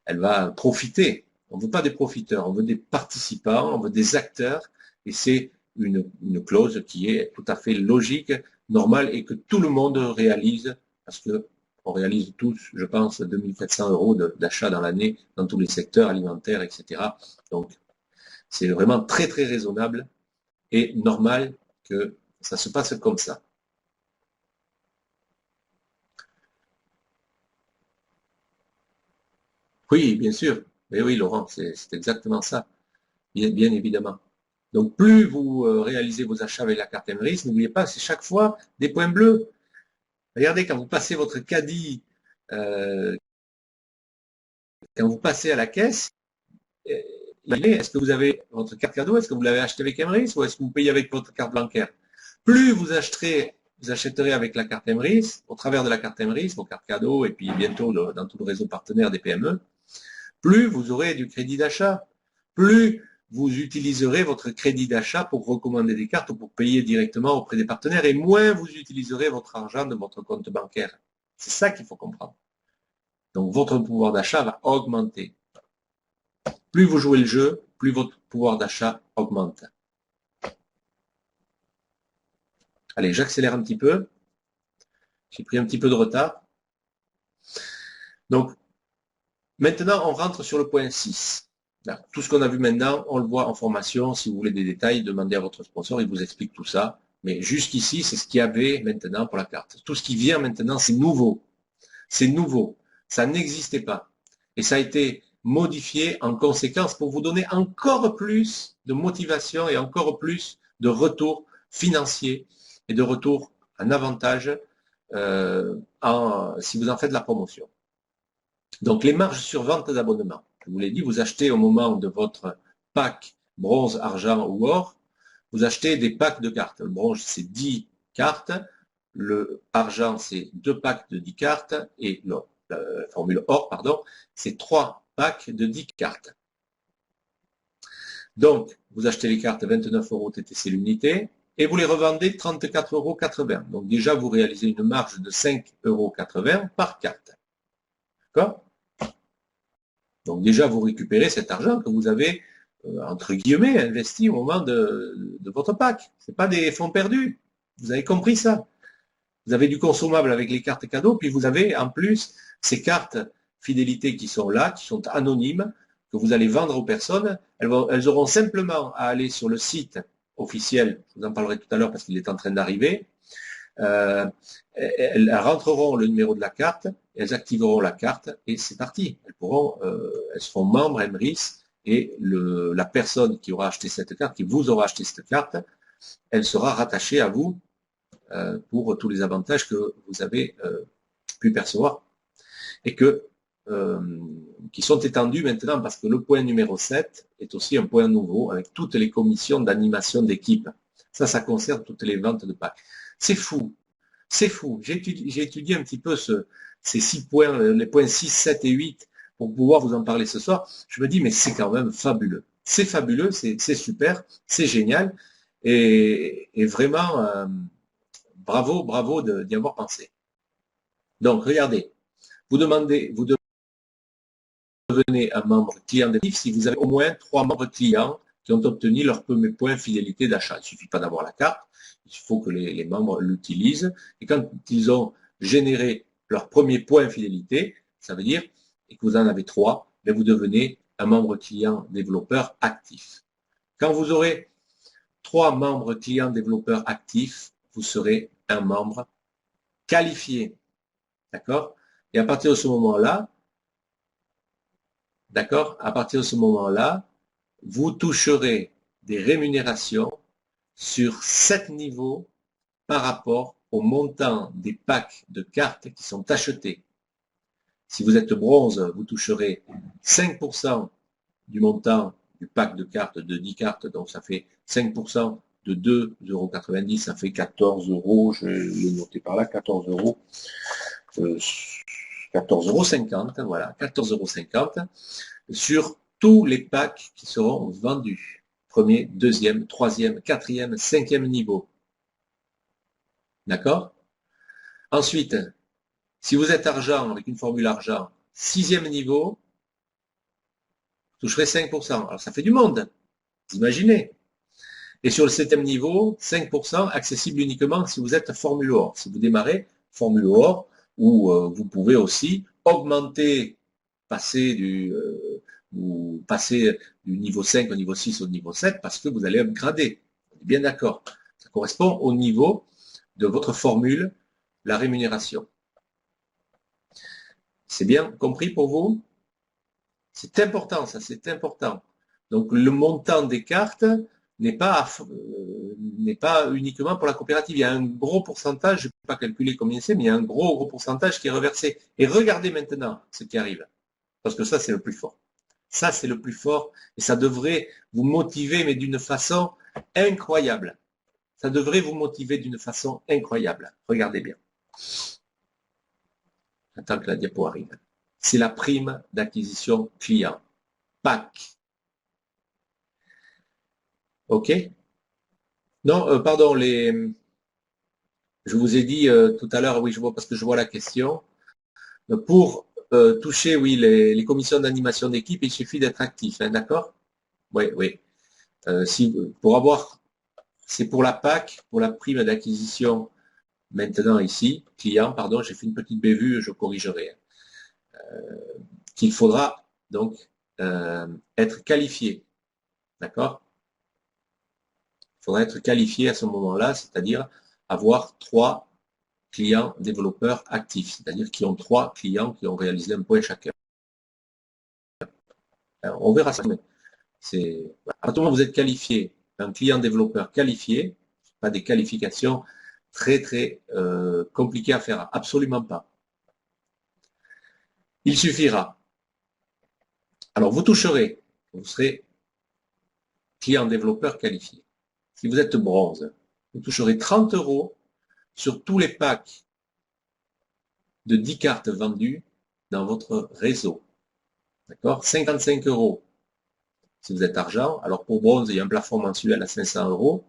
Speaker 1: elle va profiter. On ne veut pas des profiteurs, on veut des participants, on veut des acteurs, et c'est une clause qui est tout à fait logique, normale, et que tout le monde réalise, parce que on réalise tous, je pense, 2400 euros d'achat dans l'année dans tous les secteurs alimentaires, etc. Donc, c'est vraiment très très raisonnable est normal que ça se passe comme ça. Oui, bien sûr. Mais oui, Laurent, c'est exactement ça. Bien évidemment. Donc, plus vous réalisez vos achats avec la carte Emeris, n'oubliez pas, c'est chaque fois des points bleus. Regardez, quand vous passez votre caddie, euh, quand vous passez à la caisse, euh, est-ce que vous avez votre carte cadeau, est-ce que vous l'avez acheté avec Emeris ou est-ce que vous payez avec votre carte bancaire? Plus vous achèterez avec la carte Emeris, au travers de la carte Emeris, vos cartes cadeaux et puis bientôt dans tout le réseau partenaire des PME, plus vous aurez du crédit d'achat, plus vous utiliserez votre crédit d'achat pour recommander des cartes ou pour payer directement auprès des partenaires et moins vous utiliserez votre argent de votre compte bancaire. C'est ça qu'il faut comprendre. Donc votre pouvoir d'achat va augmenter. Plus vous jouez le jeu, plus votre pouvoir d'achat augmente. Allez, j'accélère un petit peu. J'ai pris un petit peu de retard. Donc, maintenant, on rentre sur le point 6. Tout ce qu'on a vu maintenant, on le voit en formation. Si vous voulez des détails, demandez à votre sponsor, il vous explique tout ça. Mais jusqu'ici, c'est ce qu'il y avait maintenant pour la carte. Tout ce qui vient maintenant, c'est nouveau. C'est nouveau. Ça n'existait pas. Et ça a été modifié en conséquence pour vous donner encore plus de motivation et encore plus de retour financier et de retour en avantage si vous en faites la promotion. Donc les marges sur vente d'abonnement. Je vous l'ai dit, vous achetez au moment de votre pack bronze, argent ou or, vous achetez des packs de cartes. Le bronze, c'est 10 cartes. Le argent, c'est 2 packs de 10 cartes. Et la formule or, pardon, c'est 3 packs de 10 cartes. Donc, vous achetez les cartes 29 € TTC l'unité et vous les revendez 34,80 €. Donc déjà, vous réalisez une marge de 5,80 € par carte. D'accord? Donc déjà, vous récupérez cet argent que vous avez, entre guillemets, investi au moment de votre pack. Ce n'est pas des fonds perdus. Vous avez compris ça. Vous avez du consommable avec les cartes cadeaux, puis vous avez en plus ces cartes fidélité qui sont là, qui sont anonymes, que vous allez vendre aux personnes. Elles auront simplement à aller sur le site officiel, je vous en parlerai tout à l'heure parce qu'il est en train d'arriver. Elles rentreront le numéro de la carte, elles activeront la carte et c'est parti. Elles seront membres Emeris et la personne qui aura acheté cette carte, qui vous aura acheté cette carte, elle sera rattachée à vous pour tous les avantages que vous avez pu percevoir et qui sont étendus maintenant parce que le point numéro 7 est aussi un point nouveau avec toutes les commissions d'animation d'équipe. Ça concerne toutes les ventes de packs. C'est fou. C'est fou. J'ai étudié un petit peu ces 6 points, les points 6, 7 et 8 pour pouvoir vous en parler ce soir. Je me dis, mais c'est quand même fabuleux. C'est fabuleux, c'est super, c'est génial. Et vraiment, bravo, bravo d'y avoir pensé. Donc, regardez, vous devenez un membre client d'actif si vous avez au moins 3 membres clients qui ont obtenu leur premier point fidélité d'achat. Il ne suffit pas d'avoir la carte, il faut que les membres l'utilisent. Et quand ils ont généré leur premier point fidélité, ça veut dire que vous en avez 3, mais vous devenez un membre client développeur actif. Quand vous aurez 3 membres clients développeurs actifs, vous serez un membre qualifié. D'accord? Et à partir de ce moment-là, d'accord? À partir de ce moment-là, vous toucherez des rémunérations sur 7 niveaux par rapport au montant des packs de cartes qui sont achetés. Si vous êtes bronze, vous toucherez 5% du montant du pack de cartes de 10 cartes, donc ça fait 5% de 2,90 €, ça fait 14 €, je l'ai noté par là, 14 €, 14,50 €, voilà, 14,50 € sur tous les packs qui seront vendus. Premier, deuxième, troisième, quatrième, cinquième niveau. D'accord? Ensuite, si vous êtes argent, avec une formule argent, sixième niveau, vous toucherez 5%. Alors ça fait du monde, vous imaginez. Et sur le septième niveau, 5% accessible uniquement si vous êtes formule or. Si vous démarrez formule or, où vous pouvez aussi augmenter, passer du niveau 5 au niveau 6 au niveau 7 parce que vous allez upgrader. est bien d'accord. Ça correspond au niveau de votre formule, la rémunération. C'est bien compris pour vous? C'est important, ça, c'est important. Donc, le montant des cartes n'est pas uniquement pour la coopérative. Il y a un gros pourcentage, je ne peux pas calculer combien c'est, mais il y a un gros pourcentage qui est reversé. Et regardez maintenant ce qui arrive. Parce que ça, c'est le plus fort. Ça, c'est le plus fort. Et ça devrait vous motiver, mais d'une façon incroyable. Ça devrait vous motiver d'une façon incroyable. Regardez bien. J'attends que la diapo arrive. C'est la prime d'acquisition client. PAC. OK? Non, pardon, je vous ai dit tout à l'heure, oui, je vois parce que je vois la question. Pour toucher, oui, les commissions d'animation d'équipe, il suffit d'être actif, hein, d'accord? Oui, oui. Pour avoir, c'est pour la PAC, pour la prime d'acquisition, maintenant ici, client, pardon, j'ai fait une petite bévue, je corrigerai. Qu'il faudra donc être qualifié, d'accord? Il faudra être qualifié à ce moment-là, c'est-à-dire avoir 3 clients développeurs actifs, c'est-à-dire qui ont 3 clients qui ont réalisé un point chacun. Alors, on verra ça, mais à tout moment vous êtes qualifié, un client développeur qualifié, pas des qualifications très compliquées à faire, absolument pas. Il suffira. Alors vous toucherez, vous serez client développeur qualifié. Si vous êtes bronze, vous toucherez 30 € sur tous les packs de 10 cartes vendues dans votre réseau. D'accord? 55 € si vous êtes argent. Alors pour bronze, il y a un plafond mensuel à 500 €.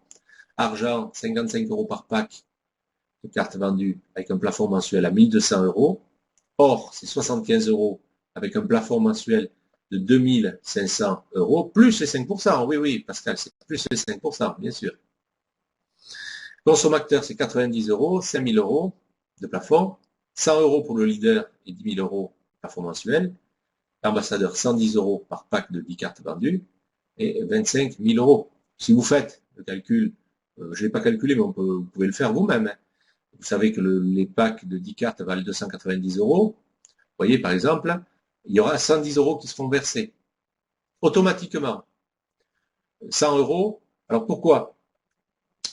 Speaker 1: Argent, 55 € par pack de cartes vendues avec un plafond mensuel à 1200 €. Or, c'est 75 € avec un plafond mensuel de 2500 €, plus les 5%. Oui, oui, Pascal, c'est plus les 5%, bien sûr. Consommateur, c'est 90 €, 5000 € de plafond, 100 € pour le leader et 10 000 € de plafond mensuel. Ambassadeur, 110 € par pack de 10 cartes vendues et 25 000 €. Si vous faites le calcul, je ne l'ai pas calculé, mais vous pouvez le faire vous-même. Hein. Vous savez que les packs de 10 cartes valent 290 €. Vous voyez, par exemple, il y aura 110 € qui seront versés automatiquement. 100 €. Alors pourquoi?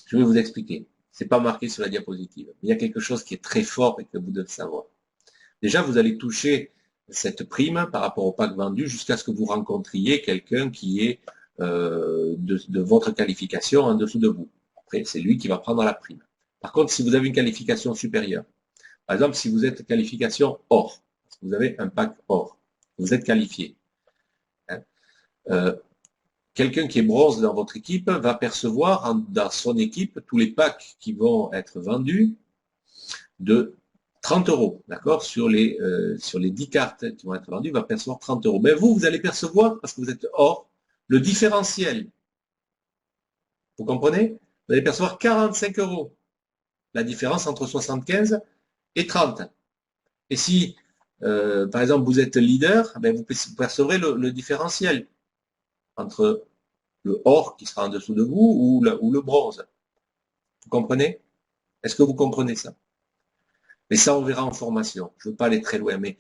Speaker 1: Je vais vous expliquer. Ce n'est pas marqué sur la diapositive. Mais il y a quelque chose qui est très fort et que vous devez savoir. Déjà, vous allez toucher cette prime par rapport au pack vendu jusqu'à ce que vous rencontriez quelqu'un qui est de votre qualification en dessous de vous. Après, c'est lui qui va prendre la prime. Par contre, si vous avez une qualification supérieure, par exemple, si vous êtes qualification or, vous avez un pack or, vous êtes qualifié. Hein, quelqu'un qui est bronze dans votre équipe va percevoir dans son équipe tous les packs qui vont être vendus de 30 €, d'accord, sur les 10 cartes qui vont être vendues, va percevoir 30 €. Mais vous allez percevoir, parce que vous êtes hors, le différentiel. Vous comprenez? Vous allez percevoir 45 €. La différence entre 75 et 30. Et si, par exemple, vous êtes leader, vous percevrez le différentiel entre le or qui sera en dessous de vous ou le bronze. Vous comprenez? Est-ce que vous comprenez ça? Mais ça, on verra en formation. Je ne veux pas aller très loin, mais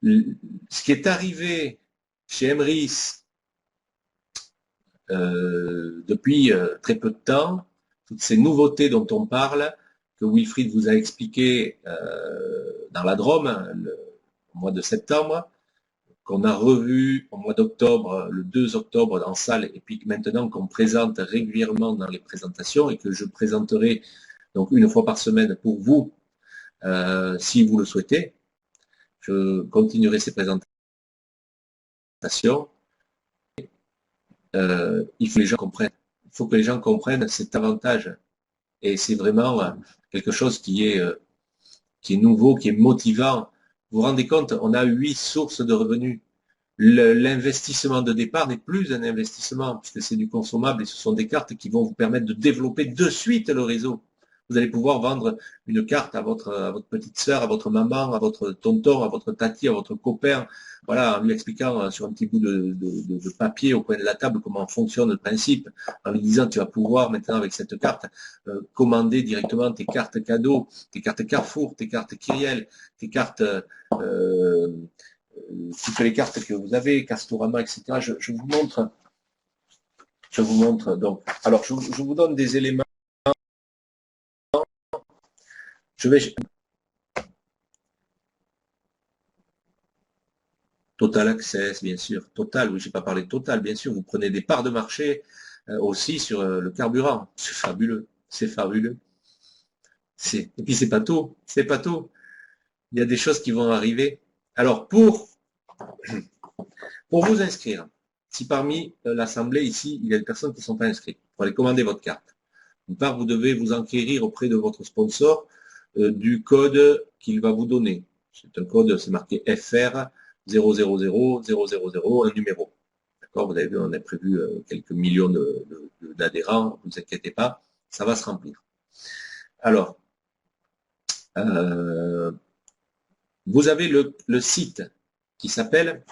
Speaker 1: ce qui est arrivé chez Emrys depuis très peu de temps, toutes ces nouveautés dont on parle, que Wilfried vous a expliqué dans la Drôme, au mois de septembre, qu'on a revu au mois d'octobre, le 2 octobre en salle, et puis maintenant qu'on présente régulièrement dans les présentations et que je présenterai donc une fois par semaine pour vous, si vous le souhaitez. Je continuerai ces présentations. Il faut que les gens comprennent. Il faut que les gens comprennent cet avantage. Et c'est vraiment quelque chose qui est nouveau, qui est motivant. Vous vous rendez compte, on a 8 sources de revenus. L'investissement de départ n'est plus un investissement, puisque c'est du consommable et ce sont des cartes qui vont vous permettre de développer de suite le réseau. Vous allez pouvoir vendre une carte à votre petite sœur, à votre maman, à votre tonton, à votre tati, à votre copain, voilà, en lui expliquant sur un petit bout de papier au coin de la table comment fonctionne le principe, en lui disant tu vas pouvoir maintenant avec cette carte commander directement tes cartes cadeaux, tes cartes Carrefour, tes cartes Kyriel, tes cartes toutes les cartes que vous avez, Castorama, etc. Je vous montre donc. Alors je vous donne des éléments. Je vais Total Access, bien sûr. Total, oui, j'ai pas parlé de Total, bien sûr. Vous prenez des parts de marché aussi sur le carburant. C'est fabuleux. C'est fabuleux. Et puis c'est pas tout. C'est pas tout. Il y a des choses qui vont arriver. Alors pour vous inscrire, si parmi l'Assemblée ici, il y a des personnes qui ne sont pas inscrites, pour aller commander votre carte. D'une part, vous devez vous enquérir auprès de votre sponsor du code qu'il va vous donner. C'est un code, c'est marqué FR 000 un numéro. D'accord, vous avez vu, on a prévu quelques millions d'adhérents, ne vous inquiétez pas, ça va se remplir. Alors, vous avez le site qui s'appelle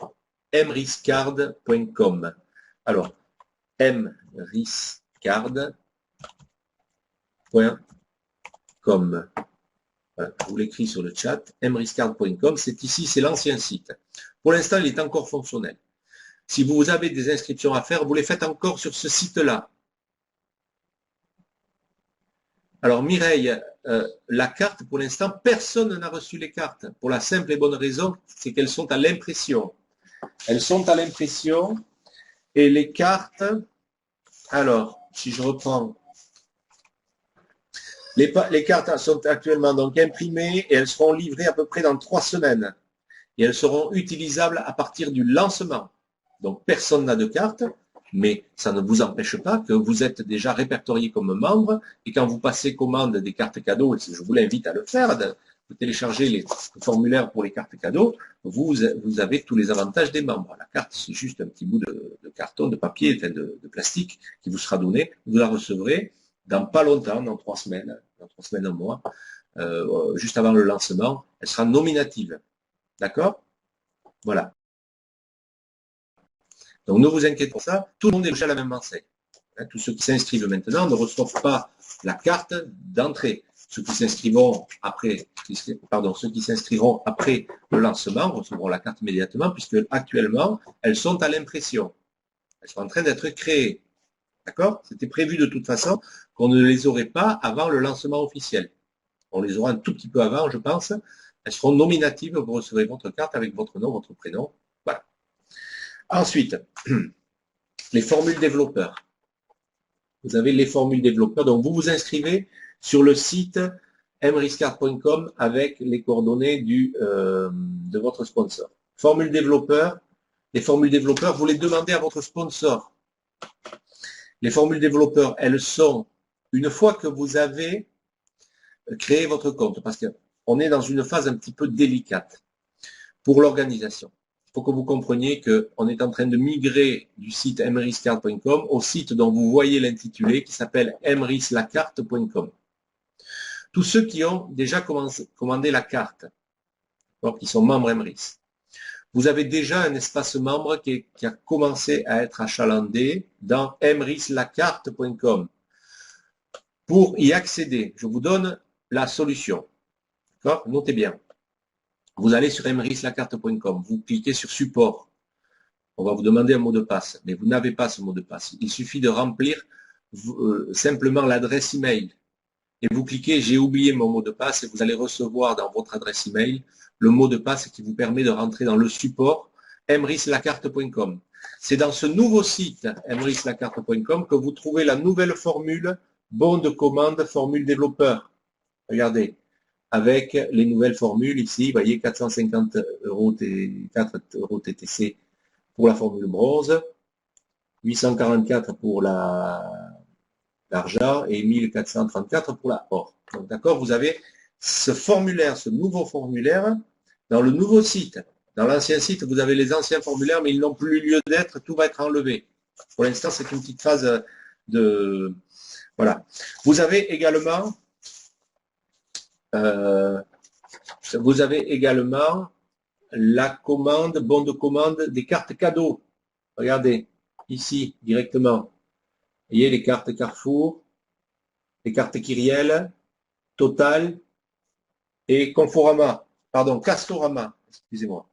Speaker 1: mriscard.com. Alors, mriscard.com. Voilà, je vous l'écris sur le chat. mriscard.com, c'est l'ancien site. Pour l'instant, il est encore fonctionnel. Si vous avez des inscriptions à faire, vous les faites encore sur ce site-là. Alors Mireille, la carte, pour l'instant, personne n'a reçu les cartes. Pour la simple et bonne raison, c'est qu'elles sont à l'impression. Elles sont à l'impression. Et les cartes, alors, si je reprends, les cartes sont actuellement donc imprimées et elles seront livrées à peu près dans 3 semaines. Et elles seront utilisables à partir du lancement. Donc personne n'a de carte, mais ça ne vous empêche pas que vous êtes déjà répertorié comme membre, et quand vous passez commande des cartes cadeaux, et je vous l'invite à le faire, de télécharger les formulaires pour les cartes cadeaux, vous avez tous les avantages des membres. La carte, c'est juste un petit bout de carton, de papier, de plastique qui vous sera donné. Vous la recevrez dans pas longtemps, dans 3 semaines, un mois, juste avant le lancement. Elle sera nominative. D'accord? Voilà. Donc ne vous inquiétez pas pour ça, tout le monde est déjà à la même enseigne. Tous ceux qui s'inscrivent maintenant ne reçoivent pas la carte d'entrée. Ceux qui s'inscriront après le lancement recevront la carte immédiatement, puisque actuellement, elles sont à l'impression. Elles sont en train d'être créées. D'accord? C'était prévu de toute façon qu'on ne les aurait pas avant le lancement officiel. On les aura un tout petit peu avant, je pense. Elles seront nominatives, vous recevrez votre carte avec votre nom, votre prénom. Voilà. Ensuite, les formules développeurs. Vous avez les formules développeurs. Donc, vous vous inscrivez sur le site mriscard.com avec les coordonnées de votre sponsor. Formule développeur. Les formules développeurs, vous les demandez à votre sponsor. Les formules développeurs, elles sont, une fois que vous avez créé votre compte, parce qu'on est dans une phase un petit peu délicate pour l'organisation. Il faut que vous compreniez qu'on est en train de migrer du site mriscard.com au site dont vous voyez l'intitulé qui s'appelle mrislacarte.com. Tous ceux qui ont déjà commandé la carte, qui sont membres MRIS, vous avez déjà un espace membre qui a commencé à être achalandé dans mrislacarte.com. Pour y accéder, je vous donne la solution. Notez bien. Vous allez sur mrislacarte.com, vous cliquez sur support. On va vous demander un mot de passe, mais vous n'avez pas ce mot de passe. Il suffit de remplir simplement l'adresse email. Et vous cliquez j'ai oublié mon mot de passe et vous allez recevoir dans votre adresse email le mot de passe qui vous permet de rentrer dans le support mrislacarte.com. C'est dans ce nouveau site mrislacarte.com que vous trouvez la nouvelle formule bon de commande formule développeur. Regardez, avec les nouvelles formules ici, vous voyez 450 euros, 4 euros TTC pour la formule bronze, 844 pour l'argent et 1434 pour la or. Donc d'accord, vous avez ce formulaire, ce nouveau formulaire dans le nouveau site. Dans l'ancien site, vous avez les anciens formulaires, mais ils n'ont plus lieu d'être, tout va être enlevé. Pour l'instant, c'est une petite phase de... Voilà. Vous avez également euh, vous avez également la commande, bon de commande des cartes cadeaux. Regardez, ici, directement. Vous voyez les cartes Carrefour, les cartes Kyriel, Total et Conforama. Pardon, Castorama, excusez-moi.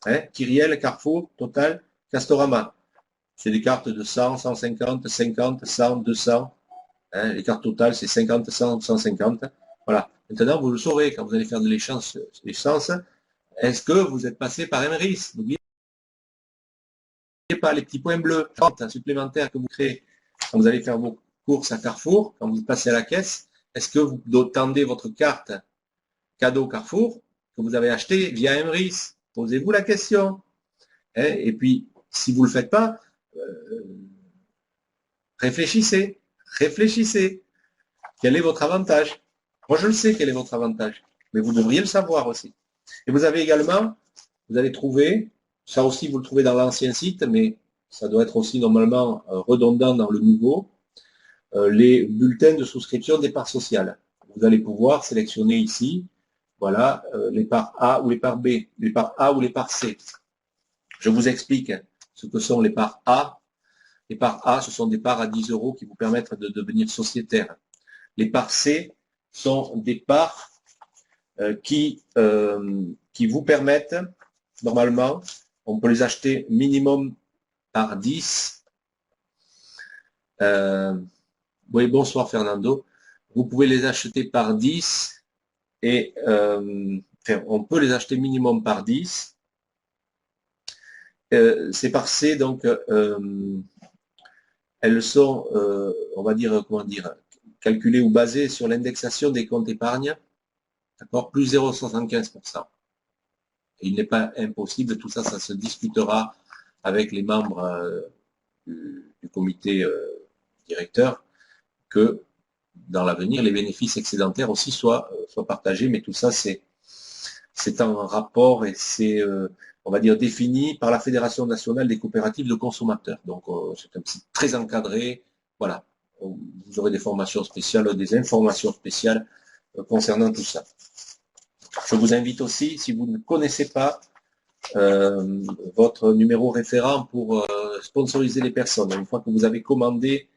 Speaker 1: Hein, Kyriel, Carrefour, Total, Castorama. C'est des cartes de 100, 150, 50, 100, 200. Hein, les cartes totales, c'est 50, 100, 150. Voilà. Maintenant, vous le saurez quand vous allez faire de l'échange. Est-ce que vous êtes passé par Emeris? N'oubliez pas les petits points bleus, 30 supplémentaires que vous créez quand vous allez faire vos courses à Carrefour, quand vous passez à la caisse. Est-ce que vous tendez votre carte cadeau Carrefour que vous avez acheté via Emeris? Posez-vous la question. Hein, et puis, si vous ne le faites pas, réfléchissez. Réfléchissez. Quel est votre avantage? Moi, je le sais quel est votre avantage, mais vous devriez le savoir aussi. Et vous avez également, vous allez trouver, ça aussi vous le trouvez dans l'ancien site, mais ça doit être aussi normalement redondant dans le nouveau, les bulletins de souscription des parts sociales. Vous allez pouvoir sélectionner ici, voilà, les parts A ou les parts B, les parts A ou les parts C. Je vous explique ce que sont les parts A. Les parts A, ce sont des parts à 10 € qui vous permettent de devenir sociétaire. Les parts C sont des parts qui vous permettent, normalement, on peut les acheter minimum par 10. Oui, bonsoir Fernando. Vous pouvez les acheter par 10 et enfin, on peut les acheter minimum par 10. Ces parts C, donc, elles sont, on va dire, comment dire, calculées ou basées sur l'indexation des comptes épargne, d'accord, plus 0,75%. Il n'est pas impossible, tout ça, ça se discutera avec les membres du comité directeur, que dans l'avenir, les bénéfices excédentaires aussi soient partagés, mais tout ça, c'est en rapport et c'est, on va dire, défini par la Fédération nationale des coopératives de consommateurs. Donc, c'est un site très encadré. Voilà, vous aurez des formations spéciales, des informations spéciales concernant tout ça. Je vous invite aussi, si vous ne connaissez pas votre numéro référent pour sponsoriser les personnes, une fois que vous avez commandé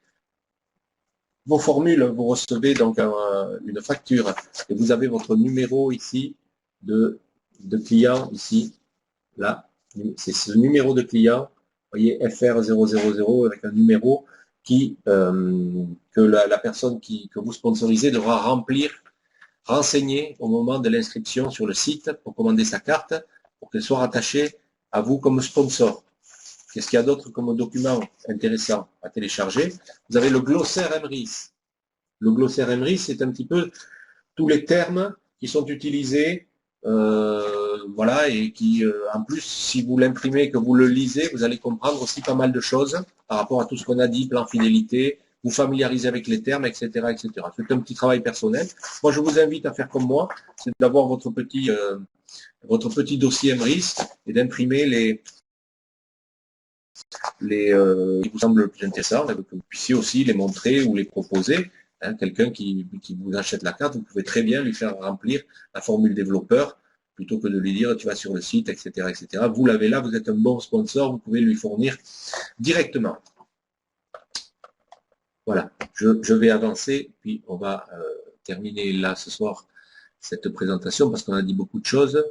Speaker 1: vos formules, vous recevez donc une facture et vous avez votre numéro ici de client, ici, là, c'est ce numéro de client, vous voyez, FR000 avec un numéro qui, que la personne que vous sponsorisez devra remplir, renseigner au moment de l'inscription sur le site pour commander sa carte, pour qu'elle soit rattachée à vous comme sponsor. Qu'est-ce qu'il y a d'autre comme document intéressant à télécharger? Vous avez le glossaire Emeris. Le glossaire Emeris, c'est un petit peu tous les termes qui sont utilisés, voilà, et qui, en plus, si vous l'imprimez, que vous le lisez, vous allez comprendre aussi pas mal de choses par rapport à tout ce qu'on a dit, plan fidélité, vous familiariser avec les termes, etc., etc. C'est un petit travail personnel. Moi, je vous invite à faire comme moi, c'est d'avoir votre petit dossier Emeris et d'imprimer qui vous semblent le plus intéressants, que vous puissiez aussi les montrer ou les proposer. Hein, quelqu'un qui vous achète la carte, vous pouvez très bien lui faire remplir la formule développeur plutôt que de lui dire tu vas sur le site, etc., etc. Vous l'avez là, vous êtes un bon sponsor, vous pouvez lui fournir directement. Voilà, je vais avancer, puis on va terminer là ce soir cette présentation parce qu'on a dit beaucoup de choses.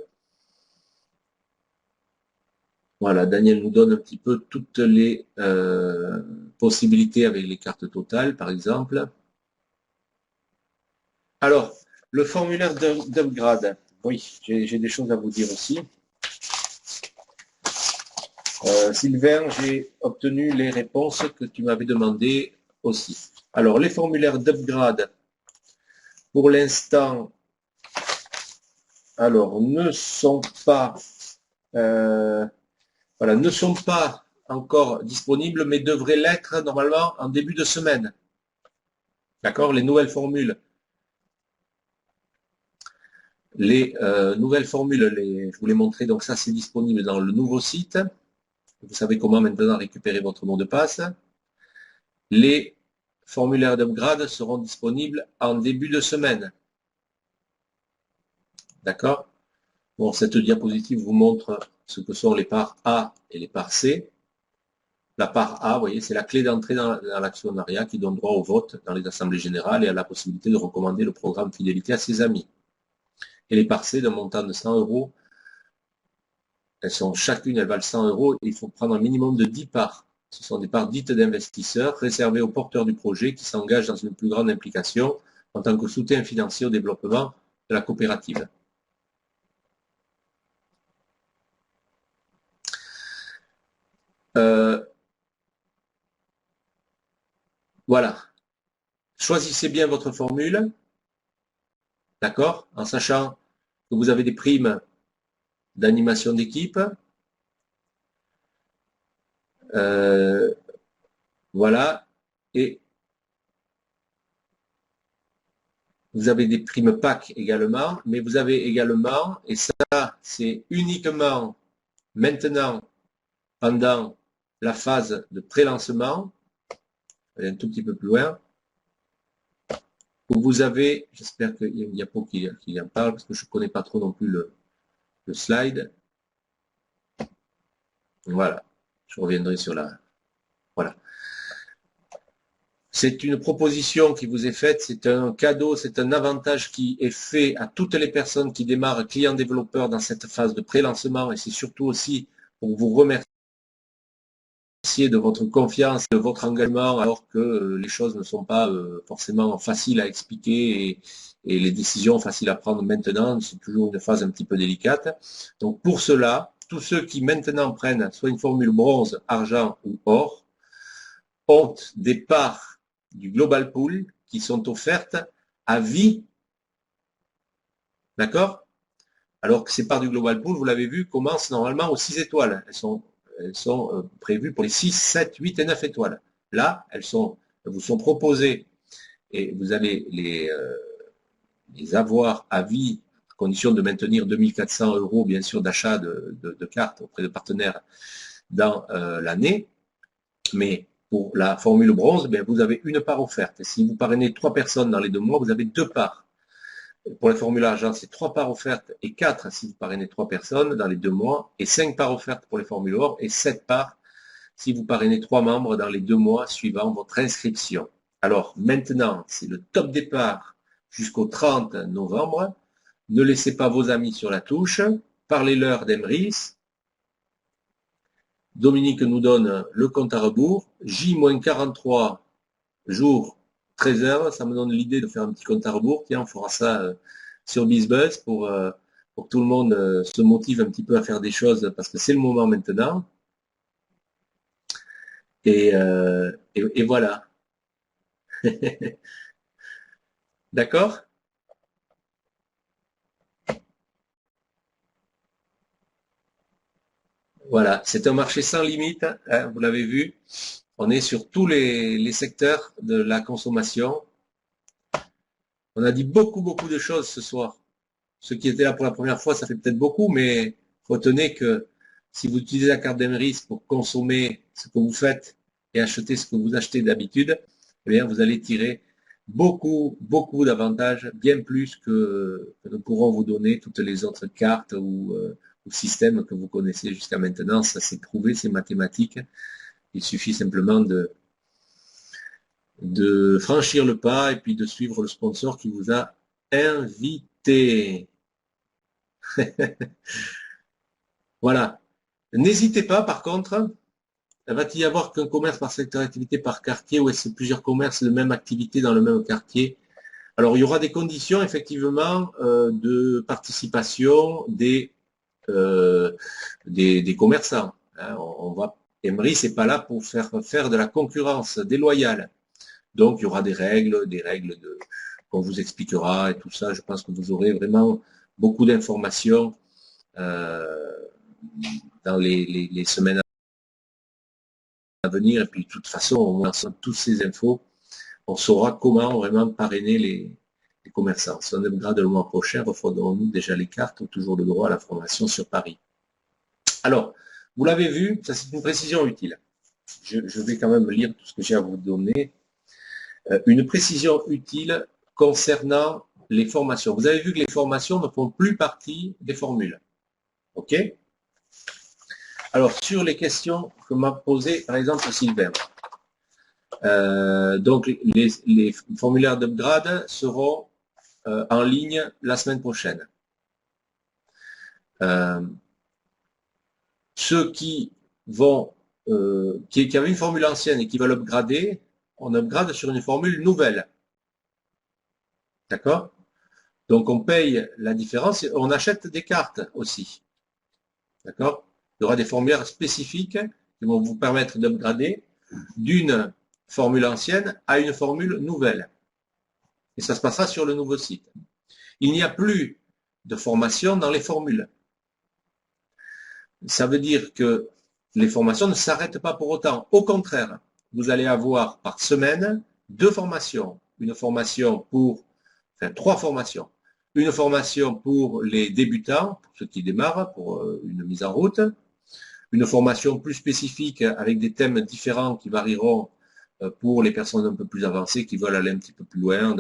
Speaker 1: Voilà, Daniel nous donne un petit peu toutes les possibilités avec les cartes totales, par exemple. Alors, le formulaire d'upgrade. Oui, j'ai des choses à vous dire aussi. Sylvain, j'ai obtenu les réponses que tu m'avais demandées aussi. Alors, les formulaires d'upgrade, pour l'instant, alors, ne sont pas voilà, ne sont pas encore disponibles, mais devraient l'être normalement en début de semaine. D'accord? Les nouvelles formules. Les nouvelles formules, je vous les montrer, donc ça c'est disponible dans le nouveau site. Vous savez comment maintenant récupérer votre mot de passe. Les formulaires d'upgrade seront disponibles en début de semaine. D'accord? Bon, cette diapositive vous montre ce que sont les parts A et les parts C. La part A, vous voyez, c'est la clé d'entrée dans l'actionnariat qui donne droit au vote dans les assemblées générales et à la possibilité de recommander le programme fidélité à ses amis. Et les parts C d'un montant de 100 euros, elles valent 100 euros et il faut prendre un minimum de 10 parts. Ce sont des parts dites d'investisseurs réservées aux porteurs du projet qui s'engagent dans une plus grande implication en tant que soutien financier au développement de la coopérative. Voilà. Choisissez bien votre formule, d'accord, en sachant que vous avez des primes d'animation d'équipe. Voilà. Et vous avez des primes PAC également, mais vous avez également, et ça c'est uniquement maintenant pendant la phase de pré-lancement, un tout petit peu plus loin, où vous avez, j'espère qu'il y a une diapo qui en parle, parce que je ne connais pas trop non plus le slide. Voilà, je reviendrai sur la... Voilà. C'est une proposition qui vous est faite, c'est un cadeau, c'est un avantage qui est fait à toutes les personnes qui démarrent clients développeurs dans cette phase de pré-lancement, et c'est surtout aussi pour vous remercier de votre confiance, de votre engagement, alors que les choses ne sont pas forcément faciles à expliquer et les décisions faciles à prendre maintenant, c'est toujours une phase un petit peu délicate. Donc pour cela, tous ceux qui maintenant prennent soit une formule bronze, argent ou or, ont des parts du Global Pool qui sont offertes à vie. D'accord? Alors que ces parts du Global Pool, vous l'avez vu, commencent normalement aux 6 étoiles. Elles sont prévues pour les 6, 7, 8 et 9 étoiles. Là, elles vous sont proposées et vous allez les avoir à vie, à condition de maintenir 2400 euros, bien sûr, d'achat de cartes auprès de partenaires dans l'année. Mais pour la formule bronze, bien, vous avez une part offerte. Et si vous parrainez 3 personnes dans les 2 mois, vous avez 2 parts. Pour la formule argent, c'est 3 parts offertes et 4 si vous parrainez 3 personnes dans les 2 mois, et 5 parts offertes pour les formules or, et 7 parts si vous parrainez 3 membres dans les 2 mois suivant votre inscription. Alors maintenant, c'est le top départ jusqu'au 30 novembre. Ne laissez pas vos amis sur la touche. Parlez-leur d'Emrys. Dominique nous donne le compte à rebours. J-43 jours, 13 heures. Ça me donne l'idée de faire un petit compte à rebours. Tiens, on fera ça sur BizBuzz pour que tout le monde se motive un petit peu à faire des choses parce que c'est le moment maintenant. Et voilà. D'accord? Voilà, c'est un marché sans limite, hein, vous l'avez vu. On est sur tous les secteurs de la consommation. On a dit beaucoup de choses ce soir. Ceux qui étaient là pour la première fois, ça fait peut-être beaucoup, mais retenez que si vous utilisez la carte d'Emeris pour consommer ce que vous faites et acheter ce que vous achetez d'habitude, eh bien, vous allez tirer beaucoup d'avantages, bien plus que nous pourrons vous donner toutes les autres cartes ou systèmes que vous connaissez jusqu'à maintenant. Ça c'est prouvé, c'est mathématique. Il suffit simplement de franchir le pas et puis de suivre le sponsor qui vous a invité. Voilà. N'hésitez pas, par contre, va-t-il y avoir qu'un commerce par secteur d'activité par quartier ou est-ce plusieurs commerces de même activité dans le même quartier? Alors, il y aura des conditions, effectivement, de participation des commerçants. Hein. Emery, c'est pas là pour faire de la concurrence déloyale. Donc, il y aura des règles qu'on vous expliquera et tout ça. Je pense que vous aurez vraiment beaucoup d'informations dans les semaines à venir. Et puis, de toute façon, on lance toutes ces infos. On saura comment vraiment parrainer les commerçants. Si on aimera le mois prochain, refondons-nous déjà les cartes ou toujours le droit à la formation sur Paris. Alors, vous l'avez vu, ça c'est une précision utile. Je vais quand même lire tout ce que j'ai à vous donner. Une précision utile concernant les formations. Vous avez vu que les formations ne font plus partie des formules. OK? Alors, sur les questions que m'a posées, par exemple, Sylvain. Donc, les formulaires d'upgrade seront en ligne la semaine prochaine. Ceux qui vont, qui avaient une formule ancienne et qui veulent upgrader, on upgrade sur une formule nouvelle. D'accord? Donc, on paye la différence et on achète des cartes aussi. D'accord? Il y aura des formulaires spécifiques qui vont vous permettre d'upgrader d'une formule ancienne à une formule nouvelle. Et ça se passera sur le nouveau site. Il n'y a plus de formation dans les formules. Ça veut dire que les formations ne s'arrêtent pas pour autant. Au contraire, vous allez avoir par semaine 2 formations. Une formation pour, enfin 3 formations. Une formation pour les débutants, pour ceux qui démarrent, pour une mise en route. Une formation plus spécifique avec des thèmes différents qui varieront pour les personnes un peu plus avancées qui veulent aller un petit peu plus loin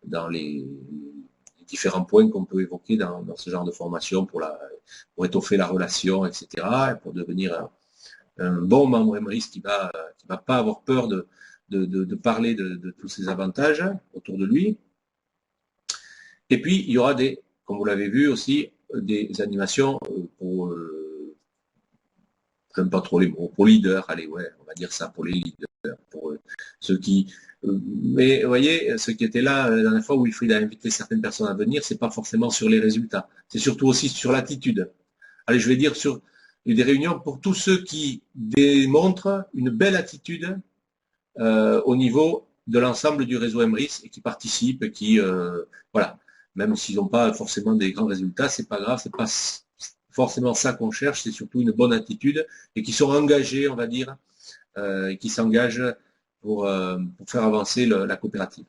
Speaker 1: dans les différents points qu'on peut évoquer dans ce genre de formation pour étoffer la relation, etc. Et pour devenir un bon membre MRIS qui va pas avoir peur de parler de tous ces avantages autour de lui. Et puis, il y aura des, comme vous l'avez vu aussi, des animations pour j'aime pas trop les mots, pour leaders, allez, ouais, on va dire ça, pour les leaders, pour ceux qui... mais vous voyez, ceux qui étaient là la dernière fois où Wilfried a invité certaines personnes à venir, c'est pas forcément sur les résultats, c'est surtout aussi sur l'attitude. Allez, je vais dire sur des réunions pour tous ceux qui démontrent une belle attitude au niveau de l'ensemble du réseau MRIS et qui participent, et qui, voilà, même s'ils n'ont pas forcément des grands résultats, c'est pas grave, c'est pas forcément ça qu'on cherche, c'est surtout une bonne attitude et qui sont engagés, on va dire, et qui s'engagent pour faire avancer la coopérative.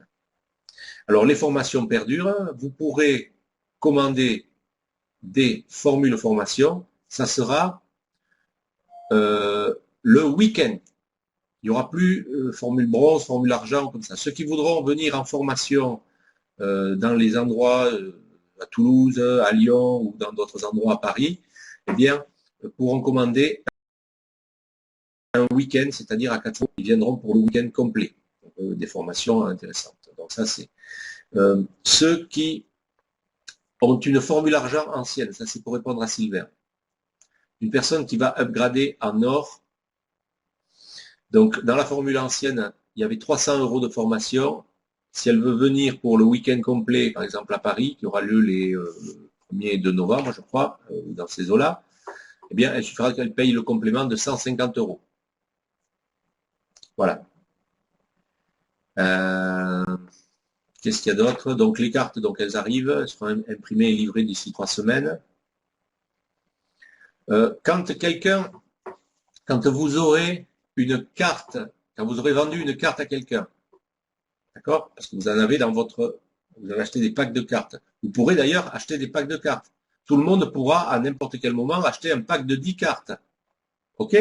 Speaker 1: Alors, les formations perdurent. Vous pourrez commander des formules formation. Ça sera le week-end. Il n'y aura plus formule bronze, formule argent, comme ça. Ceux qui voudront venir en formation dans les endroits à Toulouse, à Lyon ou dans d'autres endroits à Paris, eh bien, pourront commander un week-end, c'est-à-dire à 4 jours, ils viendront pour le week-end complet. Donc, des formations intéressantes. Donc ça, c'est ceux qui ont une formule argent ancienne, ça c'est pour répondre à Sylvain. Une personne qui va upgrader en or. Donc, dans la formule ancienne, il y avait 300 € de formation. Si elle veut venir pour le week-end complet, par exemple à Paris, qui aura lieu les 1er et 2 novembre, je crois, dans ces eaux-là, eh bien, il suffira qu'elle paye le complément de 150 €. Voilà. Qu'est-ce qu'il y a d'autre? Donc, les cartes, donc, elles arrivent, elles seront imprimées et livrées d'ici 3 semaines. Quand vous aurez une carte, quand vous aurez vendu une carte à quelqu'un, d'accord? Parce que vous en avez vous avez acheté des packs de cartes. Vous pourrez d'ailleurs acheter des packs de cartes. Tout le monde pourra à n'importe quel moment acheter un pack de 10 cartes. OK?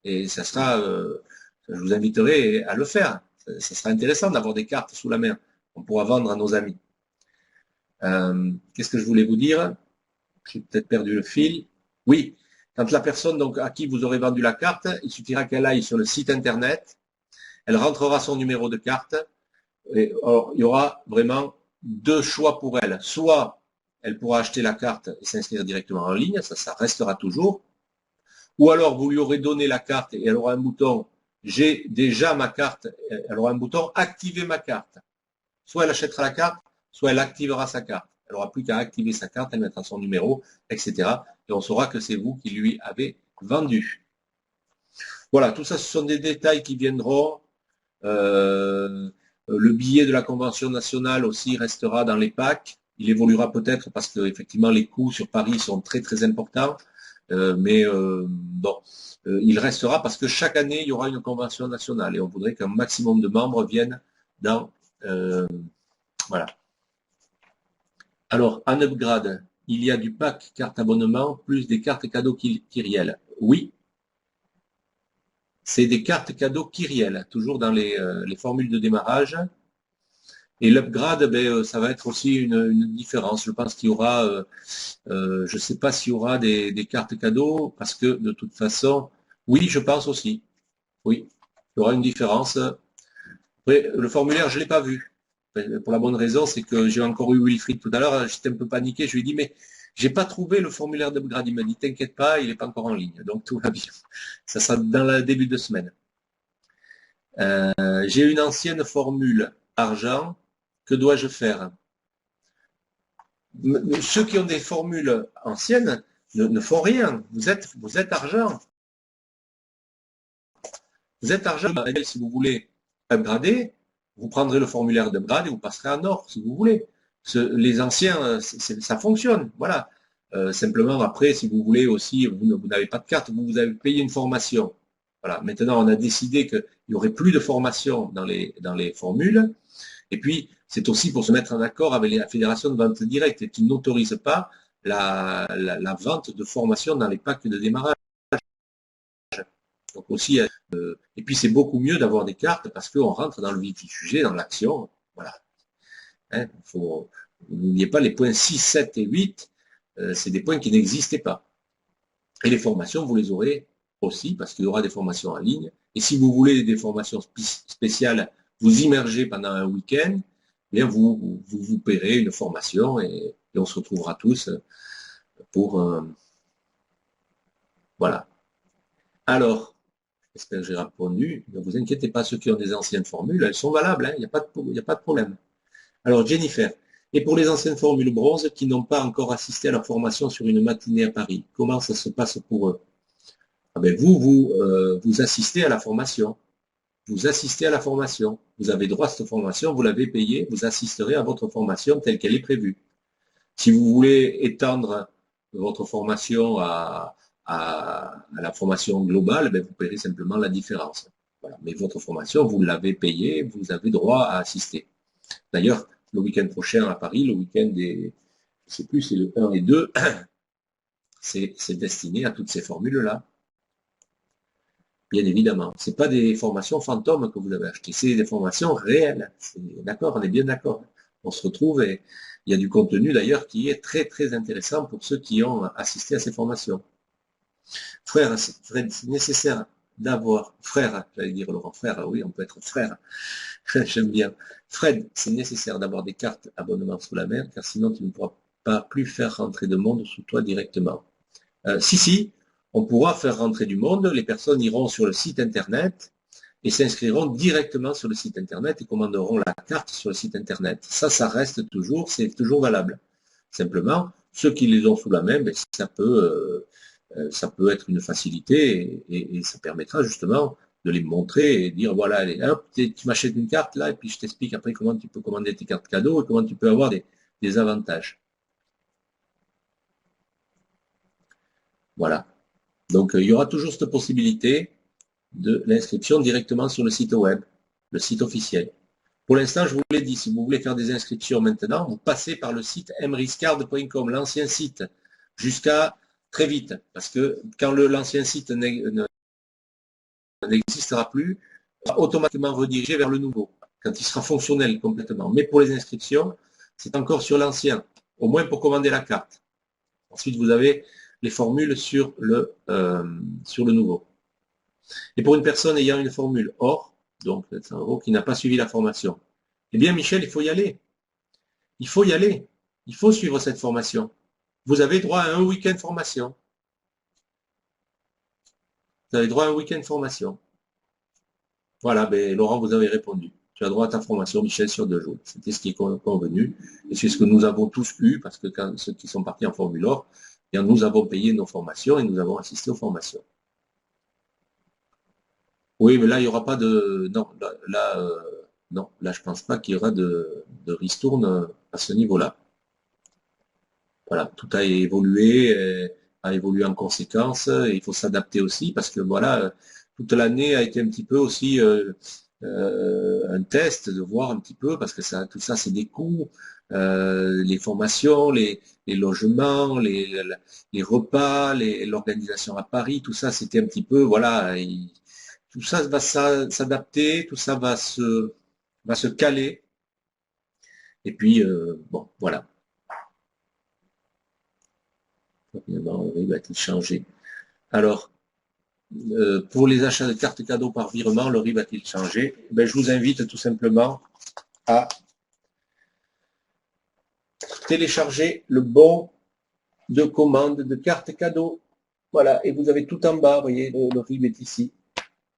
Speaker 1: Et ça sera, je vous inviterai à le faire. Ça sera intéressant d'avoir des cartes sous la main. On pourra vendre à nos amis. Qu'est-ce que je voulais vous dire? J'ai peut-être perdu le fil. Oui, quand la personne donc, à qui vous aurez vendu la carte, il suffira qu'elle aille sur le site internet, elle rentrera son numéro de carte, et alors, il y aura vraiment 2 choix pour elle. Soit elle pourra acheter la carte et s'inscrire directement en ligne, ça restera toujours. Ou alors vous lui aurez donné la carte et elle aura un bouton j'ai déjà ma carte, elle aura un bouton activer ma carte. Soit elle achètera la carte, soit elle activera sa carte. Elle n'aura plus qu'à activer sa carte, elle mettra son numéro, etc. Et on saura que c'est vous qui lui avez vendu. Voilà, tout ça, ce sont des détails qui viendront. Le billet de la Convention nationale aussi restera dans les packs. Il évoluera peut-être parce que effectivement les coûts sur Paris sont très très importants. Mais bon, il restera parce que chaque année il y aura une convention nationale et on voudrait qu'un maximum de membres viennent dans voilà. Alors, en upgrade, il y a du pack carte abonnement plus des cartes cadeaux Kyriel. Oui, c'est des cartes cadeaux Kyriel, toujours dans les formules de démarrage. Et l'upgrade, ça va être aussi une différence. Je pense qu'il y aura, je ne sais pas s'il y aura des cartes cadeaux, parce que de toute façon, oui, je pense aussi. Oui, il y aura une différence. Après, le formulaire, je ne l'ai pas vu. Pour la bonne raison, c'est que j'ai encore eu Wilfried tout à l'heure, j'étais un peu paniqué, je lui ai dit, mais j'ai pas trouvé le formulaire d'upgrade. Il m'a dit, t'inquiète pas, il n'est pas encore en ligne. Donc tout va bien. Ça sera dans le début de semaine. J'ai une ancienne formule argent. Que dois-je faire? Ceux qui ont des formules anciennes ne font rien. Vous êtes argent. Vous êtes argent. Si vous voulez upgrader, vous prendrez le formulaire d'upgrade et vous passerez en or, si vous voulez. Les anciens, ça fonctionne. Voilà. Simplement, après, si vous voulez aussi, vous n'avez pas de carte, vous avez payé une formation. Voilà. Maintenant, on a décidé qu'il n'y aurait plus de formation dans les formules. Et puis, c'est aussi pour se mettre en accord avec la Fédération de vente directe qui n'autorise pas la vente de formation dans les packs de démarrage. Donc aussi, et puis c'est beaucoup mieux d'avoir des cartes parce qu'on rentre dans le vif du sujet, dans l'action. Voilà. Hein, n'oubliez pas les points 6, 7 et 8, c'est des points qui n'existaient pas. Et les formations, vous les aurez aussi parce qu'il y aura des formations en ligne. Et si vous voulez des formations spéciales, vous immergez pendant un week-end, bien vous paierez une formation et on se retrouvera tous pour voilà. Alors, j'espère que j'ai répondu. Ne vous inquiétez pas, ceux qui ont des anciennes formules, elles sont valables, hein, il n'y a pas de problème. Alors, Jennifer, et pour les anciennes formules bronze qui n'ont pas encore assisté à leur formation sur une matinée à Paris, comment ça se passe pour eux? Ah ben vous assistez à la formation. Vous assistez à la formation. Vous avez droit à cette formation, vous l'avez payée, vous assisterez à votre formation telle qu'elle est prévue. Si vous voulez étendre votre formation à la formation globale, ben vous paierez simplement la différence. Voilà. Mais votre formation, vous l'avez payée, vous avez droit à assister. D'ailleurs, le week-end prochain à Paris, le week-end des, je sais plus, c'est le 1 et 2, c'est destiné à toutes ces formules-là. Bien évidemment. Ce n'est pas des formations fantômes que vous avez achetées, c'est des formations réelles. D'accord, on est bien d'accord. On se retrouve et il y a du contenu d'ailleurs qui est très très intéressant pour ceux qui ont assisté à ces formations. Frère, c'est nécessaire d'avoir, frère, j'allais dire Laurent, frère, oui, on peut être frère, j'aime bien. Fred, c'est nécessaire d'avoir des cartes abonnement sous la main, car sinon tu ne pourras pas plus faire rentrer de monde sous toi directement. Si, on pourra faire rentrer du monde, les personnes iront sur le site internet et s'inscriront directement sur le site internet et commanderont la carte sur le site internet. Ça reste toujours, c'est toujours valable. Simplement, ceux qui les ont sous la main, ça peut être une facilité et ça permettra justement de les montrer et dire voilà, allez, hop, tu m'achètes une carte là et puis je t'explique après comment tu peux commander tes cartes cadeaux et comment tu peux avoir des avantages. Voilà. Donc il y aura toujours cette possibilité de l'inscription directement sur le site web, le site officiel. Pour l'instant, je vous l'ai dit, si vous voulez faire des inscriptions maintenant, vous passez par le site mriscard.com, l'ancien site, jusqu'à très vite, parce que quand l'ancien site n'existera plus, il va automatiquement rediriger vers le nouveau, quand il sera fonctionnel complètement. Mais pour les inscriptions, c'est encore sur l'ancien, au moins pour commander la carte. Ensuite, vous avez les formules sur le nouveau. Et pour une personne ayant une formule or, donc qui n'a pas suivi la formation, eh bien Michel, il faut y aller. Il faut y aller. Il faut suivre cette formation. Vous avez droit à un week-end formation. Vous avez droit à un week-end formation. Voilà, Laurent, vous avez répondu. Tu as droit à ta formation, Michel, sur 2 jours. C'était ce qui est convenu. Et c'est ce que nous avons tous eu, parce que quand ceux qui sont partis en formule or, eh bien, nous avons payé nos formations et nous avons assisté aux formations. Oui, mais là, il n'y aura pas de... Non, non, là, je ne pense pas qu'il y aura de ristourne à ce niveau-là. Voilà, tout a évolué en conséquence, et il faut s'adapter aussi, parce que voilà, toute l'année a été un petit peu aussi un test de voir un petit peu, parce que tout ça, c'est des coûts, les formations, les logements, les repas, l'organisation à Paris, tout ça, c'était un petit peu, voilà, tout ça va s'adapter, tout ça va se caler. Et puis, bon, voilà. Finalement, le RIB a-t-il changé? Alors, pour les achats de cartes cadeaux par virement, le RIB a-t-il changé? Ben, je vous invite tout simplement à télécharger le bon de commande de carte cadeau. Voilà, et vous avez tout en bas, vous voyez, le RIB est ici.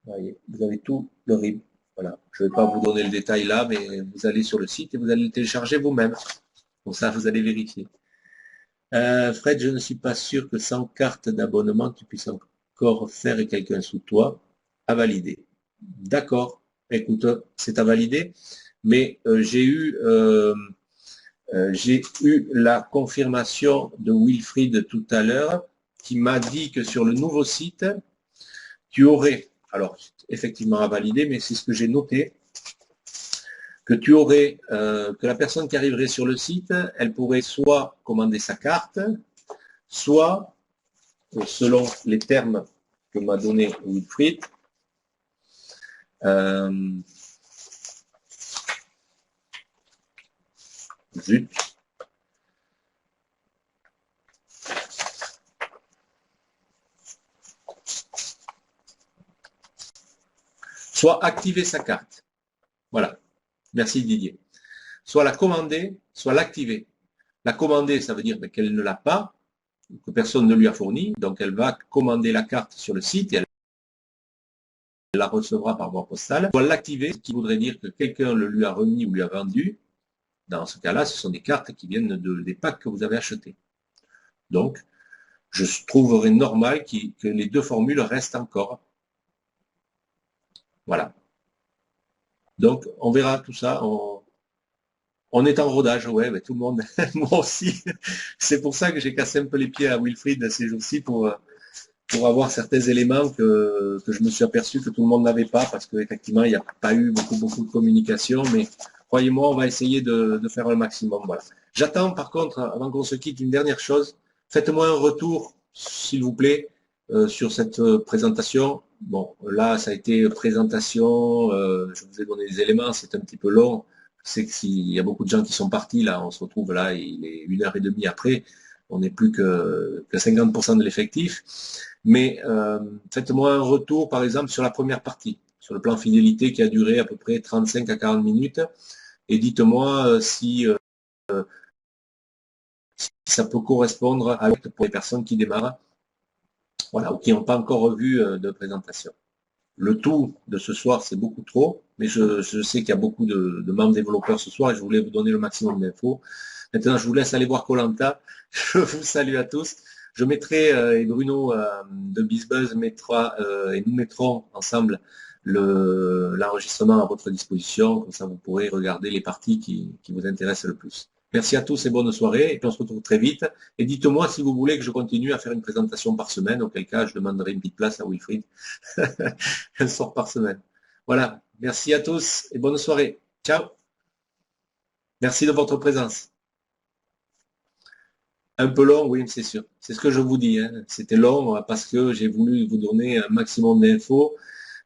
Speaker 1: Vous voyez, vous avez tout le RIB. Voilà, je ne vais pas vous donner le détail là, mais vous allez sur le site et vous allez le télécharger vous-même. Comme ça, vous allez vérifier. Fred, je ne suis pas sûr que sans carte d'abonnement, tu puisses encore faire quelqu'un sous toi à valider. D'accord, écoute, c'est à valider, mais j'ai eu la confirmation de Wilfried tout à l'heure qui m'a dit que sur le nouveau site, tu aurais, alors effectivement à valider, mais c'est ce que j'ai noté, que tu aurais, que la personne qui arriverait sur le site, elle pourrait soit commander sa carte, soit, selon les termes que m'a donné Wilfried, zut, soit activer sa carte. Voilà. Merci Didier. Soit la commander, soit l'activer. La commander, ça veut dire qu'elle ne l'a pas, que personne ne lui a fourni, donc elle va commander la carte sur le site et elle la recevra par voie postale. Soit l'activer, ce qui voudrait dire que quelqu'un le lui a remis ou lui a vendu. Dans ce cas-là, ce sont des cartes qui viennent des packs que vous avez achetés. Donc, je trouverais normal que les deux formules restent encore. Voilà. Donc, on verra tout ça. On est en rodage, ouais, mais tout le monde, moi aussi. C'est pour ça que j'ai cassé un peu les pieds à Wilfried ces jours-ci pour avoir certains éléments que je me suis aperçu que tout le monde n'avait pas, parce qu'effectivement, il n'y a pas eu beaucoup de communication, mais croyez-moi, on va essayer de faire le maximum. Voilà. J'attends par contre, avant qu'on se quitte, une dernière chose. Faites-moi un retour, s'il vous plaît, sur cette présentation. Bon, là, ça a été présentation, je vous ai donné des éléments, c'est un petit peu long. C'est qu'il y a beaucoup de gens qui sont partis, là, on se retrouve là, il est 1h30 après, on n'est plus que 50% de l'effectif. Mais faites-moi un retour, par exemple, sur la première partie, sur le plan fidélité qui a duré à peu près 35 à 40 minutes, et dites-moi si ça peut correspondre à pour les personnes qui démarrent, voilà, ou qui n'ont pas encore vu de présentation. Le tout de ce soir, c'est beaucoup trop, mais je sais qu'il y a beaucoup de membres développeurs ce soir et je voulais vous donner le maximum d'infos. Maintenant, je vous laisse aller voir koh. Je vous salue à tous. Je mettrai, et Bruno de BizBuzz mettra, et nous mettrons ensemble l'enregistrement à votre disposition. Comme ça, vous pourrez regarder les parties qui vous intéressent le plus. Merci à tous et bonne soirée. Et puis on se retrouve très vite. Et dites-moi si vous voulez que je continue à faire une présentation par semaine, auquel cas je demanderai une petite place à Wilfried. Un soir par semaine. Voilà. Merci à tous et bonne soirée. Ciao. Merci de votre présence. Un peu long, oui, c'est sûr. C'est ce que je vous dis. Hein. C'était long parce que j'ai voulu vous donner un maximum d'infos.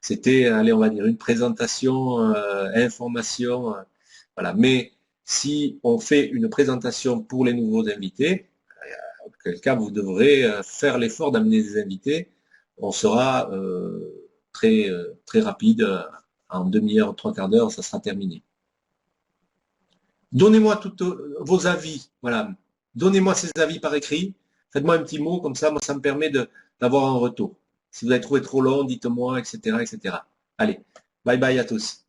Speaker 1: C'était, allez, on va dire, une présentation, information. Voilà. Mais si on fait une présentation pour les nouveaux invités, auquel cas vous devrez faire l'effort d'amener des invités. On sera très rapide. En demi-heure, trois quarts d'heure, ça sera terminé. Donnez-moi tous vos avis. Voilà. Donnez-moi ces avis par écrit. Faites-moi un petit mot, comme ça, moi, ça me permet d'avoir un retour. Si vous avez trouvé trop long, dites-moi, etc., etc. Allez, bye bye à tous.